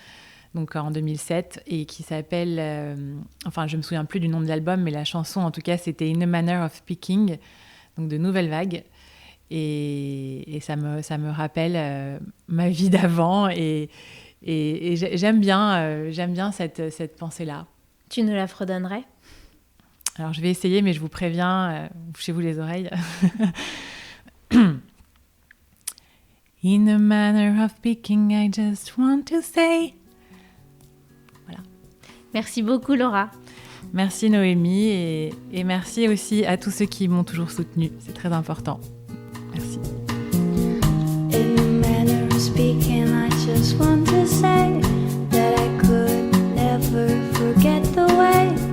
[SPEAKER 2] donc en 2007, et qui s'appelle... enfin, je ne me souviens plus du nom de l'album, mais la chanson, en tout cas, c'était In a Manner of Speaking, donc de Nouvelle Vague. Et ça me rappelle ma vie d'avant, et j'aime bien cette pensée-là.
[SPEAKER 1] Tu nous la fredonnerais?
[SPEAKER 2] Alors je vais essayer, mais je vous préviens, bouchez-vous les oreilles. In a manner of speaking, I just want to say. Voilà.
[SPEAKER 1] Merci beaucoup, Laura.
[SPEAKER 2] Merci Noémie et merci aussi à tous ceux qui m'ont toujours soutenue. C'est très important. Merci.
[SPEAKER 3] In a manner of speaking, I just want to say that I could never forget the way